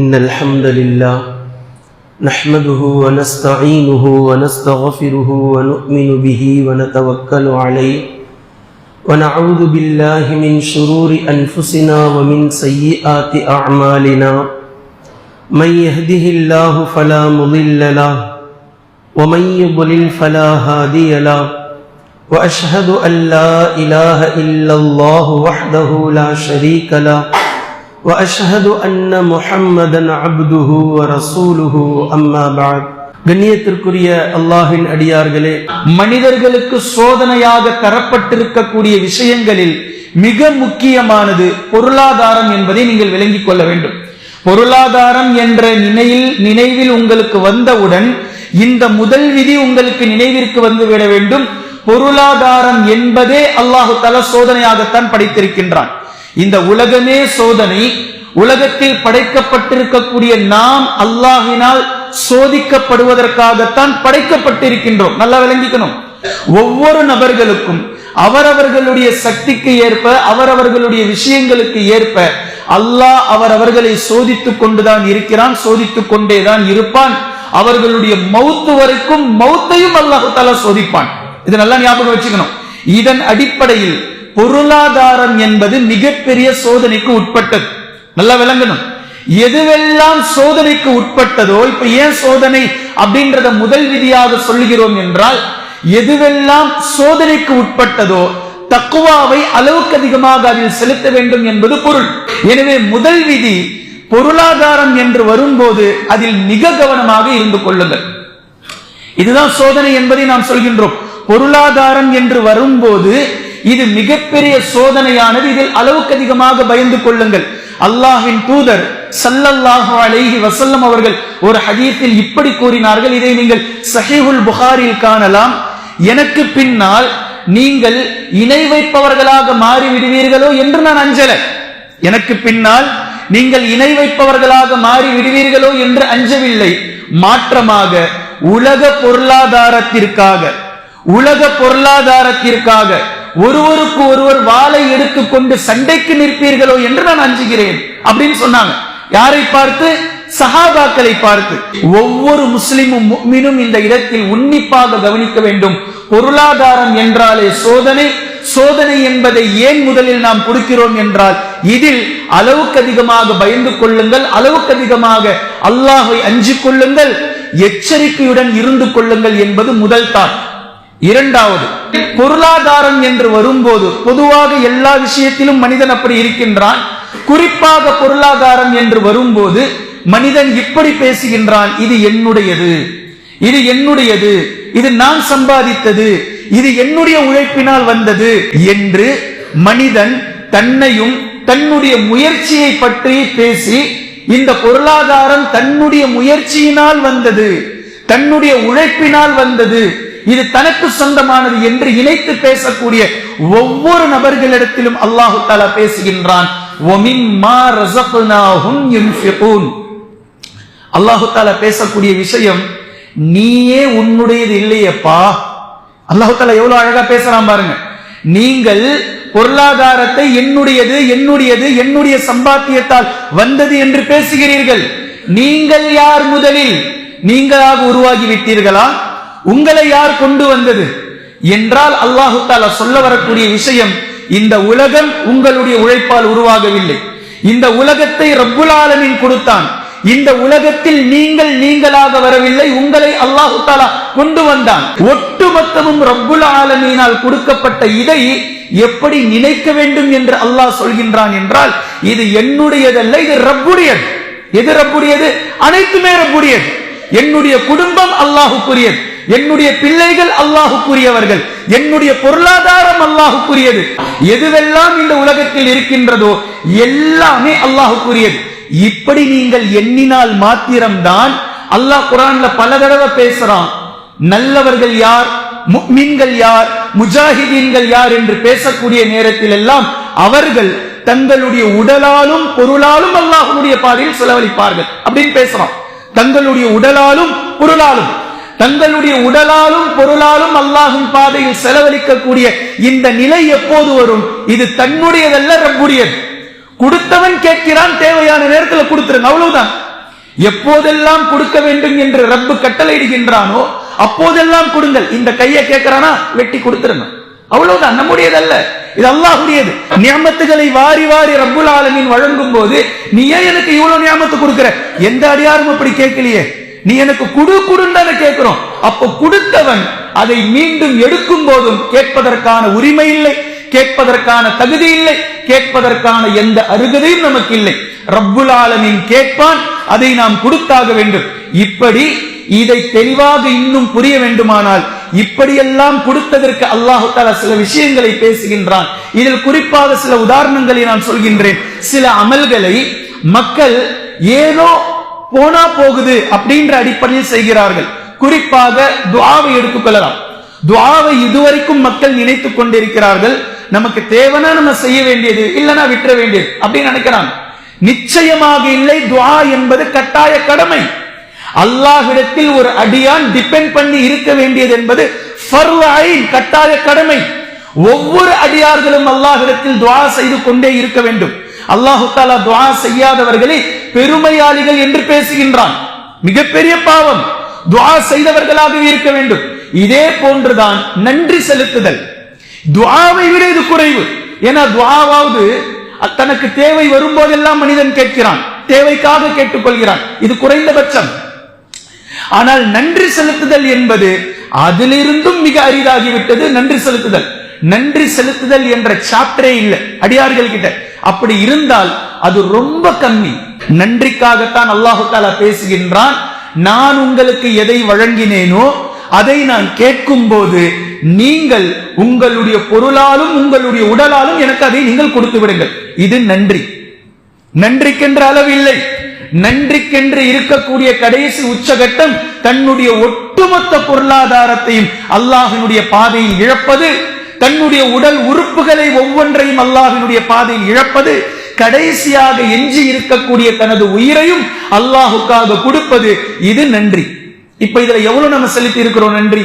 إن الحمد لله نحمده ونستعينه ونستغفره ونؤمن به ونتوكل عليه ونعوذ بالله من شرور أنفسنا ومن سيئات أعمالنا من يهده الله فلا مضل له ومن يضلل فلا هادي له وأشهد أن لا إله إلا الله وحده لا شريك له وأشهد أن محمدا عبده ورسوله أما بعد. கண்ணியத்திற்குரிய அல்லாஹ்வின் அடியார்களே, மனிதர்களுக்கு சோதனையாக தரப்பட்டிருக்கக்கூடிய விஷயங்களில் மிக முக்கியமானது பொருளாதாரம் என்பதை நீங்கள் விளங்கிக் கொள்ள வேண்டும். பொருளாதாரம் என்ற நினைவில் உங்களுக்கு வந்தவுடன் இந்த முதல் விதி உங்களுக்கு நினைவிற்கு வந்துவிட வேண்டும். பொருளாதாரம் என்பதே அல்லாஹு தஆலா சோதனையாகத்தான் படைத்திருக்கின்றான். இந்த உலகமே சோதனை. உலகத்தில் படைக்கப்பட்டிருக்கக்கூடிய நாம் அல்லாஹ்வினால் சோதிக்கப்படுவதற்காகத்தான் படைக்கப்பட்டிருக்கின்றோம். நல்லா விளங்கிக்கணும். ஒவ்வொரு நபர்களுக்கும் அவரவர்களுடைய சக்திக்கு ஏற்ப அவரவர்களுடைய விஷயங்களுக்கு ஏற்ப அல்லாஹ் அவரவர்களை சோதித்துக் கொண்டுதான் இருக்கிறான், சோதித்துக் கொண்டேதான் இருப்பான். அவர்களுடைய மௌத்து வரைக்கும் மௌத்தையும் அல்லாஹ் தஆலா சோதிப்பான். இது நல்லா ஞாபகம் வச்சுக்கணும். இதன் அடிப்படையில் பொருளாதாரம் என்பது மிகப்பெரிய சோதனைக்கு உட்பட்டது. நல்லா விளங்கணும். எதுவெல்லாம் சோதனைக்கு உட்பட்டதோ, இப்ப ஏன் சோதனை அப்படின்றத முதல் விதியாக சொல்லுகிறோம் என்றால், எதுவெல்லாம் சோதனைக்கு உட்பட்டதோ தக்வாவை அளவுக்கு அதிகமாக அதில் செலுத்த வேண்டும் என்பது பொருள். எனவே முதல் விதி பொருளாதாரம் என்று வரும்போது அதில் மிக கவனமாக இருந்து கொள்ளுங்கள். இதுதான் சோதனை என்பதை நாம் சொல்கின்றோம். பொருளாதாரம் என்று வரும்போது இது மிகப்பெரிய சோதனையானது. இதில் அளவுக்கு அதிகமாக பயந்து கொள்ளுங்கள். அல்லாஹ்வின் தூதர் ஸல்லல்லாஹு அலைஹி வஸல்லம் அவர்கள் ஒரு ஹதீஸில் இப்படி கூறினார்கள். இதை நீங்கள் ஸஹீஹுல் புகாரியில் காணலாம். எனக்கு பின்னால் நீங்கள் இணை வைப்பவர்களாக மாறி விடுவீர்களோ என்று நான் அஞ்சல. எனக்கு பின்னால் நீங்கள் இணை வைப்பவர்களாக மாறி விடுவீர்களோ என்று அஞ்சவில்லை. மாற்றமாக உலக பொருளாதாரத்திற்காக ஒருவருக்கு ஒருவர் வாளை எடுத்துக்கொண்டு சண்டைக்கு நிற்பீர்களோ என்று நான் அஞ்சுகிறேன் அப்படின்னு சொன்னாங்க. யாரை பார்த்து? சஹாபாக்களை பார்த்து. ஒவ்வொரு முஸ்லிமும் முஃமினும் இந்த இடத்தில் உன்னிப்பாக கவனிக்க வேண்டும். பொருளாதாரம் என்றாலே சோதனை. சோதனை என்பதை ஏன் முதலில் நாம் கொடுக்கிறோம் என்றால், இதில் அளவுக்கு அதிகமாக பயந்து கொள்ளுங்கள், அளவுக்கு அதிகமாக அல்லாஹ்வை அஞ்சிக் கொள்ளுங்கள், எச்சரிக்கையுடன் இருந்து கொள்ளுங்கள் என்பது முதல் தான். இரண்டாவது, பொருளாதாரம் என்று வரும்போது பொதுவாக எல்லா விஷயத்திலும் மனிதன் அப்படி இருக்கின்றான். குறிப்பாக பொருளாதாரம் என்று வரும்போது மனிதன் இப்படி பேசுகின்றான், இது என்னுடையது, இது என்னுடையது, இது நான் சம்பாதித்தது, இது என்னுடைய உழைப்பினால் வந்தது என்று மனிதன் தன்னையும் தன்னுடைய முயற்சியை பற்றி பேசி, இந்த பொருளாதாரம் தன்னுடைய முயற்சியினால் வந்தது, தன்னுடைய உழைப்பினால் வந்தது, இது தனக்கு சொந்தமானது என்று இணைத்து பேசக்கூடிய ஒவ்வொரு நபர்களிடத்திலும் அல்லாஹு தஆலா பேசுகின்றான். வமிம்மா ரஸக்னாஹும் யுன்ஃபிகூன். அல்லாஹு தஆலா பேசக்கூடிய விஷயம், நீயே உன்னுடையது இல்லையப்பா. அல்லாஹு தஆலா எவ்வளவு அழகா பேசுறான் பாருங்க. நீங்கள் பொருளாதாரத்தை என்னுடையது என்னுடையது என்னுடைய சம்பாத்தியத்தால் வந்தது என்று பேசுகிறீர்கள். நீங்கள் யார்? முதலில் நீங்களாக உருவாகி விட்டீர்களா? உங்களை யார் கொண்டு வந்தது என்றால் அல்லாஹு தஆலா சொல்ல வரக்கூடிய விஷயம், இந்த உலகம் உங்களுடைய உழைப்பால் உருவாகவில்லை. இந்த உலகத்தை ரப்புல் ஆலமீன் கொடுத்தான். இந்த உலகத்தில் நீங்களாக வரவில்லை, உங்களை அல்லாஹு தஆலா கொண்டு வந்தான். ஒட்டுமொத்தமும் ரப்புல் ஆலமீனால் கொடுக்கப்பட்ட இதை எப்படி நினைக்க வேண்டும் என்று அல்லாஹ் சொல்கின்றான் என்றால், இது என்னுடையதல்ல, இது ரப்புடையது. எது ரப்புடையது? அனைத்துமே ரப்புடையது. என்னுடைய குடும்பம் அல்லாஹுக்குரியது, என்னுடைய பிள்ளைகள் அல்லாஹுக்குரியவர்கள், என்னுடைய பொருளாதாரம் அல்லாஹுக்குரியது. எதுவெல்லாம் இந்த உலகத்தில் இருக்கின்றதோ எல்லாமே அல்லாஹுக்குரியது. இப்படி நீங்கள் எண்ணினால் மாத்திரம்தான் அல்லாஹ் குர்ஆன்ல பல தடவை பேசுறான். நல்லவர்கள் யார், முஃமின்கள் யார், முஜாஹிதீன்கள் யார் என்று பேசக்கூடிய நேரத்தில் எல்லாம் அவர்கள் தங்களுடைய உடலாலும் பொருளாலும் அல்லாஹ்வுடைய பாதையில் செலவழிப்பார்கள் அப்படின்னு பேசுறான். தங்களுடைய உடலாலும் பொருளாலும் அல்லாஹ்வின் பாதையில் செலவழிக்கக்கூடிய இந்த நிலை எப்போது வரும்? இது தன்னுடையதல்ல, ரப்புடையது. கொடுத்தவன் கேட்கிறான், தேவையான நேரத்தில் கொடுத்துருங்க, அவ்வளவுதான். எப்போதெல்லாம் கொடுக்க வேண்டும் என்று ரப்பு கட்டளையிடுகின்றானோ அப்போதெல்லாம் கொடுங்கள். இந்த கையை கேட்கிறானா வெட்டி கொடுத்துருங்க, அவ்வளவுதான். நம்முடையதல்ல, இது அல்லாஹ்வுடையது. நியமத்துகளை வாரி வாரி ரப்புல் ஆலமீன் வழங்கும் போது நீ ஏன் எனக்கு இவ்வளவு நியமத்து கொடுக்கிற? எந்த அடியாரும் அப்படி கேட்கலையே. நீ எனக்கு குடுன்னு கேட்கிறோம். அப்போ கொடுத்தவன் அதை மீண்டும் எடுக்கும் போதும் கேட்பதற்கான உரிமை இல்லை, கேட்பதற்கான தகுதி இல்லை, கேட்பதற்கான எந்த அருகதையும் நமக்கு இல்லை. ரப்புல் ஆலமீன் கேட்பான், அதை நாம் கொடுத்தாக வேண்டும். இப்படி இதை தெளிவாக இன்னும் புரிய வேண்டுமானால் இப்படியெல்லாம் கொடுத்ததற்கு அல்லாஹ் தஆலா சில விஷயங்களை பேசுகின்றான். இதில் குறிப்பாக சில உதாரணங்களை நான் சொல்கின்றேன். சில அமல்களை மக்கள் ஏதோ போனா போகுது அப்படின்ற அடிப்படையில் செய்கிறார்கள். குறிப்பாக துஆவை எடுத்துக்கொள்ளலாம். துஆவை இதுவரைக்கும் மக்கள் நினைத்துக் கொண்டிருக்கிறார்கள், நமக்கு தேவைனா நம்ம செய்ய வேண்டியது, இல்லைன்னா விட்டுற வேண்டியது அப்படின்னு நினைக்கிறாங்க. நிச்சயமாக இல்லை. துஆ என்பது கட்டாய கடமை. அல்லாஹ்விடத்தில் ஒரு அடியான் டிபெண்ட் பண்ணி இருக்க வேண்டியது என்பது ஃபர்து ஐன், கட்டாய கடமை. ஒவ்வொரு அடியார்களும் அல்லாஹ்விடத்தில் துஆ செய்து கொண்டே இருக்க வேண்டும். அல்லாஹ் தஆலா துஆ செய்யாதவர்களை பெருமையாளிகள் என்று பேசுகின்றான். மிகப்பெரிய பாவம். துஆ செய்தவர்களாகவே இருக்க வேண்டும். இதே போன்றுதான் நன்றி செலுத்துதல். துஆவை விட இது குறைவு. ஏன்னா துஆவாவது தனக்கு தேவை வரும்போதெல்லாம் மனிதன் கேட்கிறான், தேவைக்காக கேட்டுக்கொள்கிறான், இது குறைந்தபட்சம். ஆனால் நன்றி செலுத்துதல் என்பது அதிலிருந்தும் மிக அரிதாகிவிட்டது. நன்றி செலுத்துதல், நன்றி செலுத்துதல் என்ற சாப்டரே இல்லை அடியார்கள் கிட்ட. அப்படி இருந்தால் அது ரொம்ப கம்மி. நன்றிக்காகத்தான் அல்லாஹ் தஆலா பேசுகின்றான். நான் உங்களுக்கு எதை வழங்கினேனோ அதை நான் கேட்கும் போது நீங்கள் உங்களுடைய பொருளாலும் உங்களுடைய உடலாலும் எனக்கு அதை நீங்கள் கொடுத்து விடுங்கள். இது நன்றி. நன்றிக்கென்ற அளவு இல்லை. நன்றிக்கென்று இருக்கக்கூடிய கடைசி உச்சகட்டம் தன்னுடைய ஒட்டுமொத்த பொருளாதாரத்தையும் அல்லாஹ்வினுடைய பாதையில் இழப்பது, தன்னுடைய உடல் உறுப்புகளை ஒவ்வொன்றையும் அல்லாஹ்வினுடைய பாதையில் இழப்பது, கடைசியாக எஞ்சி இருக்கக்கூடிய தனது உயிரையும் அல்லாஹுக்காக கொடுப்பது. இது நன்றி. இப்ப இதுல எவ்வளவு நம்ம செலுத்தி இருக்கிறோம் நன்றி?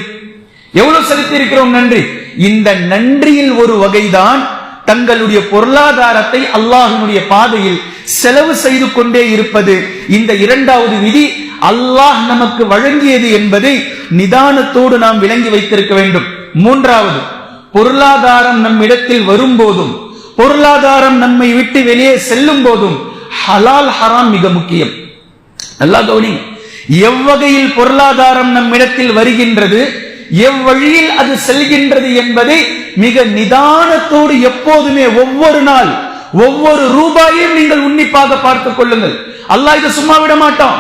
எவ்வளவு செலுத்தி இருக்கிறோம் நன்றி? இந்த நன்றியில் ஒரு வகைதான் தங்களுடைய பொருளாதாரத்தை அல்லாஹ்வினுடைய பாதையில் செலவு செய்து கொண்டே இருப்பது. இந்த இரண்டாவது விதி அல்லாஹ் நமக்கு வழங்கியது என்பதை நிதானத்தோடு நாம் விளங்கி வைத்திருக்க வேண்டும். மூன்றாவது, பொருளாதாரம் நம்மிடத்தில் வரும்போதும் பொருளாதாரம் நம்மை விட்டு வெளியே செல்லும் போதும் ஹலால் ஹராம் மிக முக்கியம். நல்லா கவனிங்க. எவ்வகையில் பொருளாதாரம் நம்மிடத்தில் வருகின்றது, எவ்வழியில் அது செல்கின்றது என்பதை மிக நிதானத்தோடு எப்போதுமே ஒவ்வொரு நாள் ஒவ்வொரு ரூபாயையும் நீங்கள் உன்னிப்பாக பார்த்துக் கொள்ளுங்கள். அல்லாஹ் இதை சும்மா விட மாட்டான்.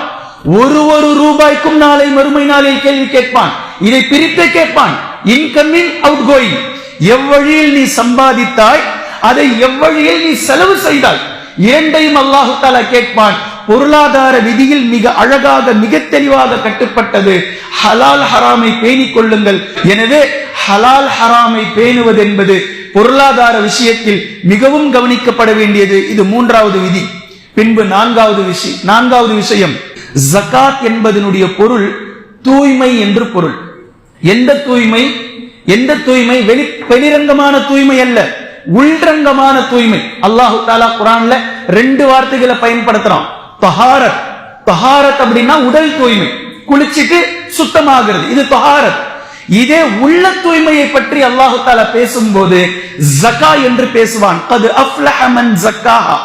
ஒரு ரூபாய்க்கும் நாளை மறுமை நாளில் கேள்வி கேட்பான். இதை பிரித்து கேட்பான். இன்கமிங் அவுட் கோயிங், எவ்வழியில் நீ சம்பாதித்தாய், அதை எவ்வழியில் நீ செலவு செய்தாய், இரண்டையும் அல்லாஹ் தஆலா கேட்பான். பொருளாதார விதியில் மிக அழகாக மிக தெளிவாக கட்டுப்பட்டது ஹலால் ஹராமை பேணிக் கொள்ளுங்கள். எனவே ஹலால் ஹராமை பேணுவது என்பது பொருளாதார விஷயத்தில் மிகவும் கவனிக்கப்பட வேண்டியது. இது மூன்றாவது விதி. பின்பு நான்காவது விஷயம், ஜகாத் என்பதனுடைய பொருள் தூய்மை என்று பொருள். எந்த தூய்மை? எந்த தூய்மை? வெளிரங்கமான தூய்மை அல்ல, உள்ரங்கமான தூய்மை. அல்லாஹ் தஆலா குர்ஆன்ல ரெண்டு வார்த்தைகளை பயன்படுத்துறான். தஹாரத். தஹாரத் அப்படின்னா உடல் தூய்மை, குளிச்சிட்டு சுத்தமாகிறது, இது தஹாரத். இதே உள்ள தூய்மையை பற்றி அல்லாஹ் தஆலா பேசும்போது ஜக்கா என்று பேசுவான். கத் அஃப்லஹ மன் ஜக்காஹா,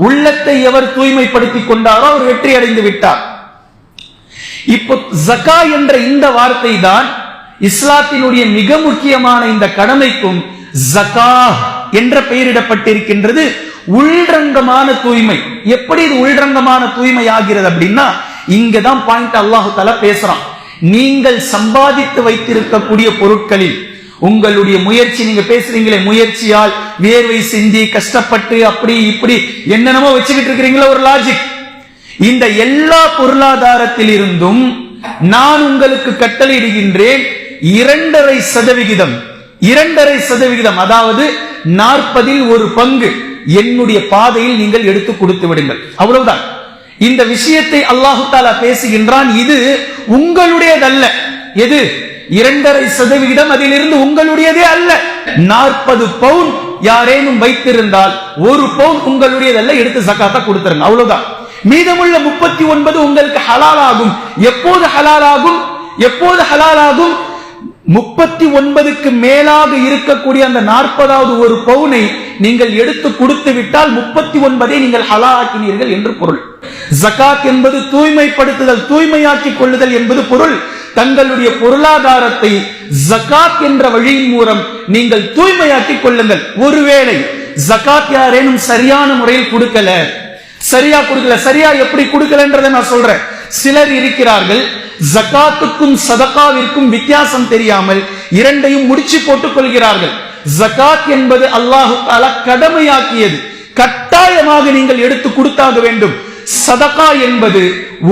உள்ளத்தை எவர் தூய்மைப்படுத்திக் கொண்டாரோ அவர் வெற்றி அடைந்து விட்டார். இப்போ ஜக்கா என்ற இந்த வார்த்தை தான் இஸ்லாத்தினுடைய மிக முக்கியமான இந்த கடமைக்கும் ஜக்கா என்ற பெயரிடப்பட்டிருக்கின்றது. உள்ரங்கமான தூய்மை. எப்படி இது உள்ரங்கமான தூய்மை ஆகிறது அப்படின்னா, இங்கதான் பாயிண்ட் அல்லாஹ் தஆலா பேசுறான். நீங்கள் சம்பாதித்து வைத்திருக்கக்கூடிய பொருட்களில் உங்களுடைய முயற்சி, நீங்க பேசுறீங்களே முயற்சியால் வேர்வை சிந்தி கஷ்டப்பட்டு அப்படி இப்படி என்னென்னமோ வச்சுக்கிட்டு இருக்கிறீங்களா ஒரு லாஜிக். இந்த எல்லா பொருளாதாரத்தில் இருந்தும் நான் உங்களுக்கு கட்டளையிடுகின்றேன் 2.5%, 2.5%, அதாவது 40ல் ஒரு பங்கு என்னுடைய பாதையில் நீங்கள் எடுத்து கொடுத்து விடுங்கள். அவ்வளவுதான். இந்த விஷயத்தை அல்லாஹ் தஆலா பேசுகின்றான். இது உங்களுடையதல்ல. எது? 2.5%, அதிலிருந்து உங்களுடையதே அல்ல. 40 பவுன் யாரேனும் வைத்திருந்தால் 1 பவுன் உங்களுடையதல்ல, எடுத்து ஜகாத்தா கொடுத்துருங்க. அவ்வளவுதான். மீதமுள்ள 39 உங்களுக்கு ஹலால் ஆகும். எப்போது ஹலால் ஆகும்? 39க்கு மேலாக இருக்கக்கூடிய அந்த 40வது ஒரு பவுனை நீங்கள் எடுத்து கொடுத்து விட்டால் 39ஐ நீங்கள் ஹலால் ஆக்கினீர்கள் என்று பொருள். ஜகாத் என்பது தூய்மைப்படுத்துதல், தூய்மையாக்கிக் கொள்ளுதல் என்பது பொருள். தங்களுடைய பொருளாதாரத்தை ஜகாத் என்ற வழியின் மூலம் நீங்கள் தூய்மையாக்கிக் கொள்ளுங்கள். ஒருவேளை ஜகாத் யாரேனும் சரியான முறையில் கொடுக்கல, சரியா எப்படி கொடுக்கலன்றதை நான் சொல்றேன். சிலர் இருக்கிறார்கள், ஜகாத்துக்கும் சதகாவிற்கும் வித்தியாசம் தெரியாமல் இரண்டையும் முடிச்சு போட்டுக் கொள்கிறார்கள். ஜகாத் என்பது அல்லாஹு தஆலா கடமையாக்கியது, கட்டாயமாக நீங்கள் எடுத்து கொடுத்தாக வேண்டும். சதகா என்பது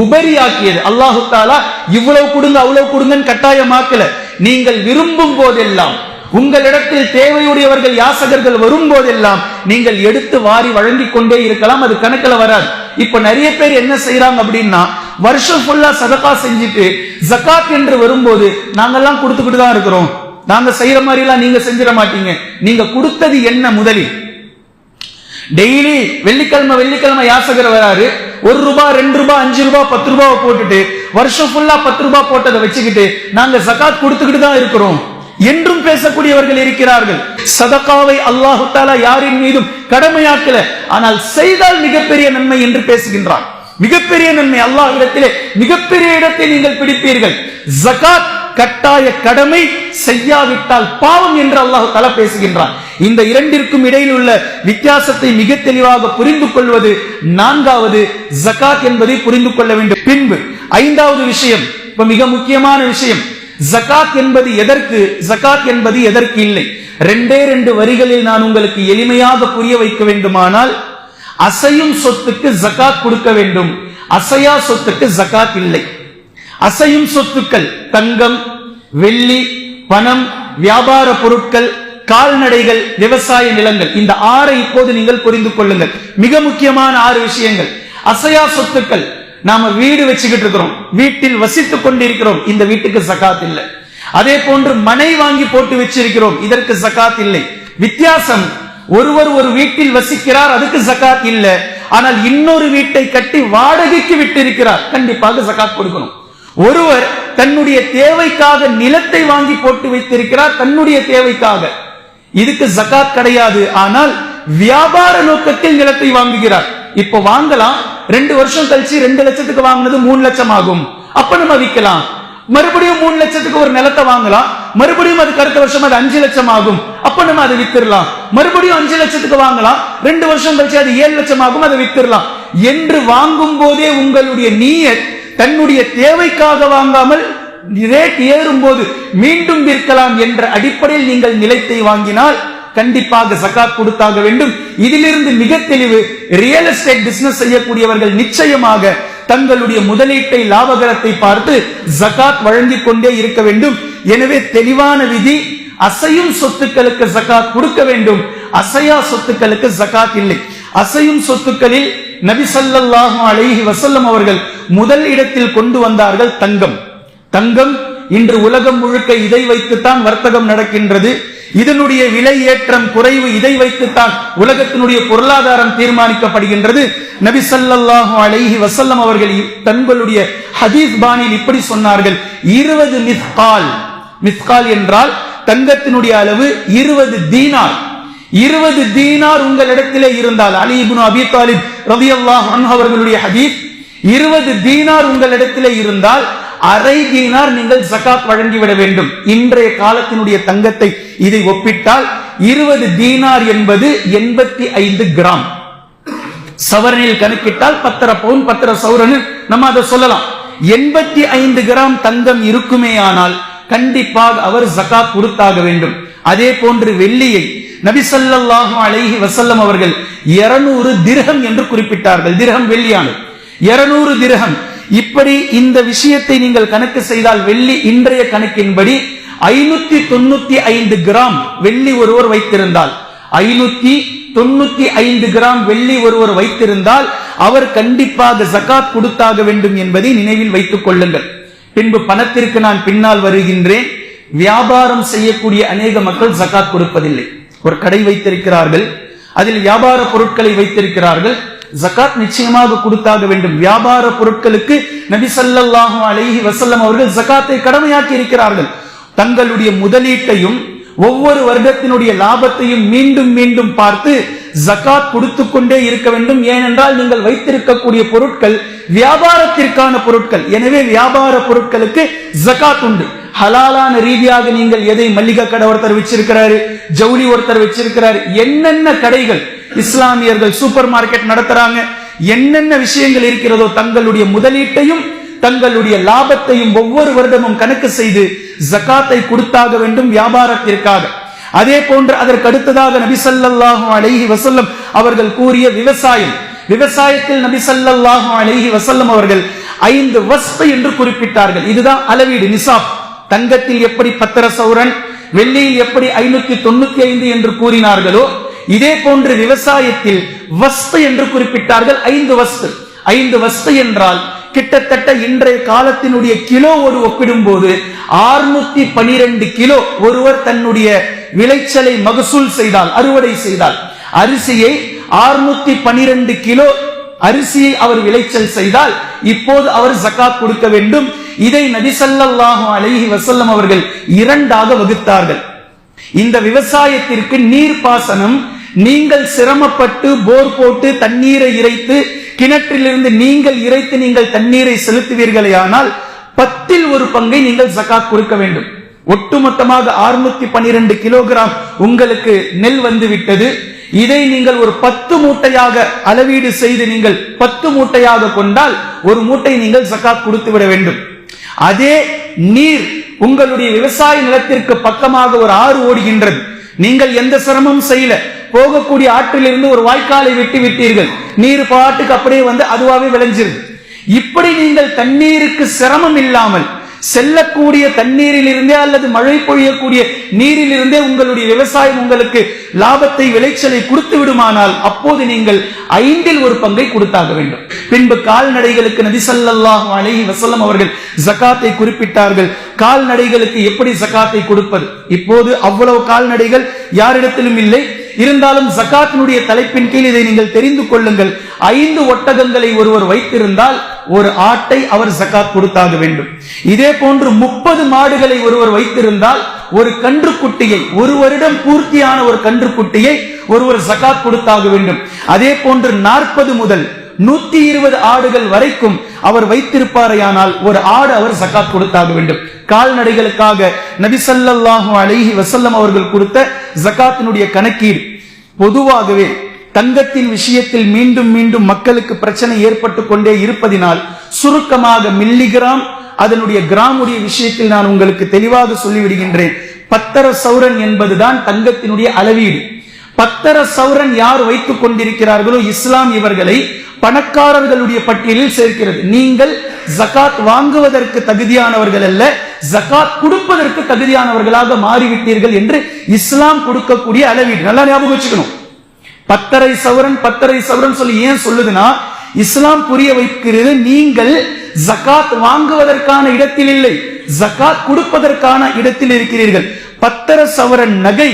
உபரியாக்கியது. அல்லாஹு தஆலா இவ்வளவு கொடுங்க அவ்வளவு கொடுங்கன்னு கட்டாயமாக்கல. நீங்கள் விரும்பும் போதெல்லாம், உங்களிடத்தில் தேவையுடையவர்கள் யாசகர்கள் வரும் போதெல்லாம் நீங்கள் எடுத்து வாரி வழங்கிக் கொண்டே இருக்கலாம், அது கணக்கில் வராது. இப்ப நிறைய பேர் என்ன செய்யறாங்க அப்படின்னா, வருஷம் ஃபுல்லா சதகா செஞ்சுட்டு ஜகாத் என்று வரும்போது நாங்கெல்லாம் கொடுத்துக்கிட்டு தான் இருக்கிறோம், நாங்க செய்யற மாதிரி எல்லாம் நீங்க செஞ்சிட மாட்டீங்க, நீங்க கொடுத்தது என்ன முதலில்? டெய்லி வெள்ளிக்கிழமை யாசகர் வராரு, 1 ரூபாய் 2 ரூபாய் 5 ரூபாய் 10 ரூபாய் போட்டுட்டு வருஷம் ஃபுல்லா 10 ரூபாய் போட்டதை வச்சுக்கிட்டு நாங்க ஜகாத் கொடுத்துக்கிட்டு தான் இருக்கிறோம் என்றும் பேசக்கூடியவர்கள் இருக்கிறார்கள். சதகாவை அல்லாஹு தஆலா யாரின் மீதும் கடமையாக்கல, ஆனால் செய்தால் மிகப்பெரிய நன்மை என்று பேசுகின்றார். மிகப்பெரிய நன்மை, அல்லாஹ்விடத்திலே மிகப்பெரிய இடத்தை நீங்கள் பிடிப்பீர்கள். ஜகாத் கட்டாய கடமை, செய்யாவிட்டால் பாவம் என்று அல்லாஹ் தஆலா பேசுகின்றார். இந்த இரண்டிற்கும் இடையில் உள்ள வித்தியாசத்தை மிக தெளிவாக புரிந்து கொள்வது 4வது ஜகாத் என்பதை புரிந்து கொள்ள வேண்டும். பின்பு 5வது விஷயம், இப்ப மிக முக்கியமான விஷயம், ஜகாத் என்பது எதற்கு, ஜகாத் என்பது எதற்கு இல்லை. 2 வரிகளில் நான் உங்களுக்கு எளிமையாக புரிய வைக்க வேண்டுமானால், அசையும் சொத்துக்கு ஜகாத் கொடுக்க வேண்டும், அசையா சொத்துக்கு ஜகாத் இல்லை. அசையும் சொத்துக்கள் தங்கம், வெள்ளி, பணம், வியாபார பொருட்கள், கால்நடைகள், விவசாய நிலங்கள், இந்த 6 இப்போது நீங்கள் புரிந்து கொள்ளுங்கள். மிக முக்கியமான 6 விஷயங்கள். அசையா சொத்துக்கள், நாம வீடு வச்சுக்கிட்டு இருக்கிறோம், வீட்டில் வசித்துக் கொண்டிருக்கிறோம், இந்த வீட்டுக்கு ஜகாத் இல்லை. அதே போன்று மனை வாங்கி போட்டு வச்சிருக்கிறோம், இதற்கு ஜகாத் இல்லை. வித்தியாசம், ஒருவர் ஒரு வீட்டில் வசிக்கிறார், அதுக்கு ஜகாத் இல்லை. ஆனால் இன்னொரு வீட்டை கட்டி வாடகைக்கு விட்டு இருக்கிறார், கண்டிப்பாக ஜகாத் கொடுக்கணும். ஒருவர் தன்னுடைய தேவைக்காக நிலத்தை வாங்கி போட்டு வைத்திருக்கிறார், தன்னுடைய தேவைக்காக, இதுக்கு ஜகாத் கிடையாது. ஆனால் வியாபார நோக்கத்தில் நிலத்தை வாங்குகிறார். இப்ப வாங்கலாம், 2 வருஷம் கழிச்சு 2 லட்சத்துக்கு வாங்கினது 3 லட்சம் ஆகும், அப்ப நம்ம விற்கலாம். மறுபடியும் 3 லட்சத்துக்கு ஒரு நிலத்தை வாங்கலாம், மறுபடியும் அதுக்கு அடுத்த வருஷம் அது 5 லட்சம் ஆகும், அப்ப நம்ம அதை வித்துடலாம். மறுபடியும் 5 லட்சத்துக்கு வாங்கலாம், 2 வருஷம் கழிச்சு அது 7 லட்சம் ஆகும், அதை வித்துடலாம் என்று வாங்கும் போதே உங்களுடைய நியத் தன்னுடைய தேவைக்காக வாங்காமல் ரேட் ஏறும் போது மீண்டும் விற்கலாம் என்ற அடிப்படையில் நீங்கள் நிலத்தை வாங்கினால் கண்டிப்பாக ஜகாத் கொடுத்தாக வேண்டும். இதிலிருந்து மிக தெளிவு, ரியல் எஸ்டேட் பிசினஸ் செய்யக்கூடியவர்கள் நிச்சயமாக தங்களுடைய முதலீட்டை, லாபகரத்தை பார்த்து ஜகாத் வழங்கிக் கொண்டே இருக்க வேண்டும். எனவே தெளிவான விதி, அசையும் சொத்துக்களுக்கு ஜகாத் கொடுக்க வேண்டும், அசையா சொத்துக்களுக்கு ஜகாத் இல்லை. அசையும் சொத்துக்களில் நபி ஸல்லல்லாஹு அலைஹி வஸல்லம் அவர்கள் முதல் இடத்தில் கொண்டு வந்தார்கள் தங்கம். தங்கம் இன்று உலகம் முழுக்க இதை வைத்துத்தான் வர்த்தகம் நடக்கின்றது. இதனுடைய விலை ஏற்றம் குறைவு இதை வைத்துத்தான் உலகத்தினுடைய பொருளாதாரம் தீர்மானிக்கப்படுகின்றது. நபி ஸல்லல்லாஹு அலைஹி வஸல்லம் அவர்கள் தங்களுடைய ஹதீஸ் பாணியில் இப்படி சொன்னார்கள், 20 மிஸ்கால். மிஸ்கால் என்றால் தங்கத்தினுடைய அளவு 20 தீனார். 20 தீனார் உங்களிடத்திலே இருந்தால், அலி இப்னு அபி தாலிப் ரலியல்லாஹு அன்ஹு அவர்களுடைய ஹதீஸ், 20 தீனார் உங்களிடத்திலே இருந்தால் அரை தீனார் நீங்கள் ஜகாத் வழங்கிவிட வேண்டும். இன்றைய காலத்தினுடைய தங்கத்தை இதை ஒப்பிட்டால் 20 தீனார் என்பது 85 கிராம். சவரனில் கணக்கிட்டால் 10 பவுன் 10 சவரன் நம்ம அதை சொல்லலாம். 85 கிராம் தங்கம் இருக்குமே ஆனால் கண்டிப்பாக அவர் ஜகாத் கொடுத்தாக வேண்டும். அதே போன்று வெள்ளியை நபி ஸல்லல்லாஹு அலைஹி வஸல்லம் அவர்கள் 200 திர்ஹம் என்று குறிப்பிட்டார்கள். திர்ஹம் வெள்ளியானது, 200 திர்ஹம். இப்படி இந்த விஷயத்தை நீங்கள் கணக்கு செய்தால் வெள்ளி இன்றைய கணக்கின்படி 595 கிராம் வெள்ளி ஒருவர் வைத்திருந்தால், 595 கிராம் வெள்ளி ஒருவர் வைத்திருந்தால் அவர் கண்டிப்பாக ஜகாத் கொடுத்தாக வேண்டும் என்பதை நினைவில் வைத்துக் கொள்ளுங்கள். பின்பு பணத்திற்கு நான் பின்னால் வருகின்றேன். வியாபாரம் செய்யக்கூடிய அநேக மக்கள் ஜகாத் கொடுப்பதில்லை. ஒரு கடை வைத்திருக்கிறார்கள், அதில் வியாபார பொருட்களை வைத்திருக்கிறார்கள், ஜகாத் நிச்சயமாக கொடுத்தாக வேண்டும். வியாபார பொருட்களுக்கு நபி ஸல்லல்லாஹு அலைஹி வஸல்லம் அவர்கள் ஜகாத்தை கடமையாக்கி இருக்கிறார்கள். தங்களுடைய முதலீட்டையும் ஒவ்வொரு வருடத்தினுடைய லாபத்தையும் மீண்டும் மீண்டும் பார்த்து ஜகாத் கொடுத்து கொண்டே இருக்க வேண்டும். ஏனென்றால் நீங்கள் வைத்திருக்கக்கூடிய பொருட்கள் வியாபாரத்திற்கான பொருட்கள். எனவே வியாபார பொருட்களுக்கு ஜகாத் உண்டு. ஹலாலான ரீதியாக நீங்கள் எதை, மல்லிகை கடை ஒருத்தர் வச்சிருக்கிறாரு, ஜவுளி ஒருத்தர் வச்சிருக்கிறாரு, என்னென்ன கடைகள் இஸ்லாமியர்கள் சூப்பர் மார்க்கெட் நடத்துறாங்க, என்னென்ன விஷயங்கள் இருக்கிறதோ தங்களுடைய முதலீட்டையும் தங்களுடைய லாபத்தையும் ஒவ்வொரு வருடமும் கணக்கு செய்து ஜகாத்தை கொடுத்தாக வேண்டும் வியாபாரத்திற்காக. அதே போன்று அதற்கு அடுத்ததாக நபி ஸல்லல்லாஹு அலைஹி வஸல்லம் அவர்கள் கூறிய விவசாயம். விவசாயத்தில் நபி ஸல்லல்லாஹு அலைஹி வஸல்லம் அவர்கள் 5 வஸ்து என்று குறிப்பிட்டார்கள். இதுதான் அளவீடு, நிசாப். தங்கத்தில் எப்படி 10 சௌரன், வெள்ளியில் எப்படி 595 என்று கூறினார்களோ இதே போன்று விவசாயத்தில் வஸ்து என்று குறிப்பிட்டார்கள். 5 வஸ்து. 5 வஸ்து என்றால் கிட்டத்தட்ட இன்றைய காலத்தினுடைய கிலோவோடு ஒப்பிடும் போது 612 கிலோ ஒருவர் தன்னுடைய விளைச்சலை மகசூல் செய்தால், அறுவடை செய்தால், அரிசியை 612 கிலோ அரிசியை அவர் விளைச்சல் செய்தால் இப்போது அவர் ஜகாத் கொடுக்க வேண்டும். இதை நபி ஸல்லல்லாஹு அலைஹி வஸல்லம் அவர்கள் 2ஆக வகுத்தார்கள். இந்த விவசாயத்திற்கு நீர்ப்பாசனம், நீங்கள் சிரமப்பட்டு போர் போட்டு தண்ணீரை இறைத்து கிணற்றிலிருந்து நீங்கள் இறைத்து நீங்கள் தண்ணீரை செலுத்துவீர்களே ஆனால் 10ல் 1 பங்கை நீங்கள் ஜகாத் கொடுக்க வேண்டும். ஒட்டுமொத்தமாக 612 கிலோகிராம் உங்களுக்கு நெல் வந்து விட்டது. இதை நீங்கள் ஒரு 10 மூட்டையாக அளவீடு செய்து நீங்கள் 10 மூட்டையாக கொண்டால் ஒரு மூட்டை நீங்கள் ஜகாத் கொடுத்து விட வேண்டும். அதே நீர் உங்களுடைய விவசாய நிலத்திற்கு பக்கமாக ஒரு ஆறு ஓடுகின்றது. நீங்கள் எந்த சிரமமும் செய்யல, போகக்கூடிய ஆற்றிலிருந்து ஒரு வாய்க்காலை வெட்டி விட்டீர்கள், நீர் பாட்டுக்கு அப்படியே வந்து அதுவாவே விளைஞ்சிருது. இப்படி நீங்கள் தண்ணீருக்கு சிரமம் இல்லாமல் செல்லக்கூடிய தண்ணீரில் இருந்தே அல்லது மழை பொழியக்கூடிய நீரில் இருந்தே உங்களுடைய விவசாயம் உங்களுக்கு லாபத்தை, விளைச்சலை கொடுத்து விடுமானால் அப்போது நீங்கள் 5ல் 1 பங்கை கொடுத்தாக வேண்டும். பின்பு கால்நடைகளுக்கு நபி ஸல்லல்லாஹு அலைஹி வஸல்லம் அவர்கள் ஜகாத்தை குறிப்பிட்டார்கள். கால்நடைகளுக்கு எப்படி ஜகாத்தை கொடுப்பது? இப்போது அவ்வளவு கால்நடைகள் யாரிடத்திலும் இல்லை. இருந்தாலும் ஜகாத்தினுடைய தலைப்பின் கீழ் இதை நீங்கள் தெரிந்து கொள்ளுங்கள். 5 ஒட்டகங்களை ஒருவர் வைத்திருந்தால் ஒரு ஆட்டை அவர் ஜகாத் கொடுத்தாக வேண்டும். இதே போன்று 30 மாடுகளை ஒருவர் வைத்திருந்தால் ஒரு கன்றுக்குட்டியை, 1 வருடம் பூர்த்தியான ஒரு கன்றுக்குட்டியை ஒருவர் ஜகாத் கொடுத்தாக வேண்டும். அதே போன்று 40 முதல் 120 ஆடுகள் வரைக்கும் அவர் வைத்திருப்பாரையானால் ஒரு ஆடு அவர் ஜகாத் கொடுத்தாக வேண்டும். கால்நடைகளுக்காக நபி ஸல்லல்லாஹு அலைஹி வஸல்லம் அவர்கள் கொடுத்த ஜகாத்தினுடைய கணக்கீடு. பொதுவாகவே தங்கத்தின் விஷயத்தில் மீண்டும் மீண்டும் மக்களுக்கு பிரச்சனை ஏற்பட்டு கொண்டே இருப்பதினால் சுருக்கமாக மில்லிகிராம், அதனுடைய கிராமுடைய விஷயத்தில் நான் உங்களுக்கு தெளிவாக சொல்லிவிடுகின்றேன். 10 சௌரன் என்பதுதான் தங்கத்தினுடைய அளவீடு. 10 சௌரன் யார் வைத்துக் கொண்டிருக்கிறார்களோ இஸ்லாம் இவர்களை பணக்காரர்களுடைய பட்டியலில் சேர்க்கிறது. நீங்கள் ஜகாத் வாங்குவதற்கு தகுதியானவர்கள் அல்ல, ஜகாத் கொடுப்பதற்கு தகுதியானவர்களாக மாறிவிட்டீர்கள் என்று இஸ்லாம் கொடுக்கக்கூடிய அளவீடு. நல்லா ஞாபகம் வச்சுக்கணும். 10 சௌரன் 10 சௌரன் சொல்லி ஏன் சொல்லுதுன்னா, இஸ்லாம் புரிய வைக்கிறது, நீங்கள் ஜகாத் வாங்குவதற்கான இடத்தில் இல்லை, ஜகாத் கொடுப்பதற்கான இடத்தில் இருக்கிறீர்கள். 10 சௌரன் நகை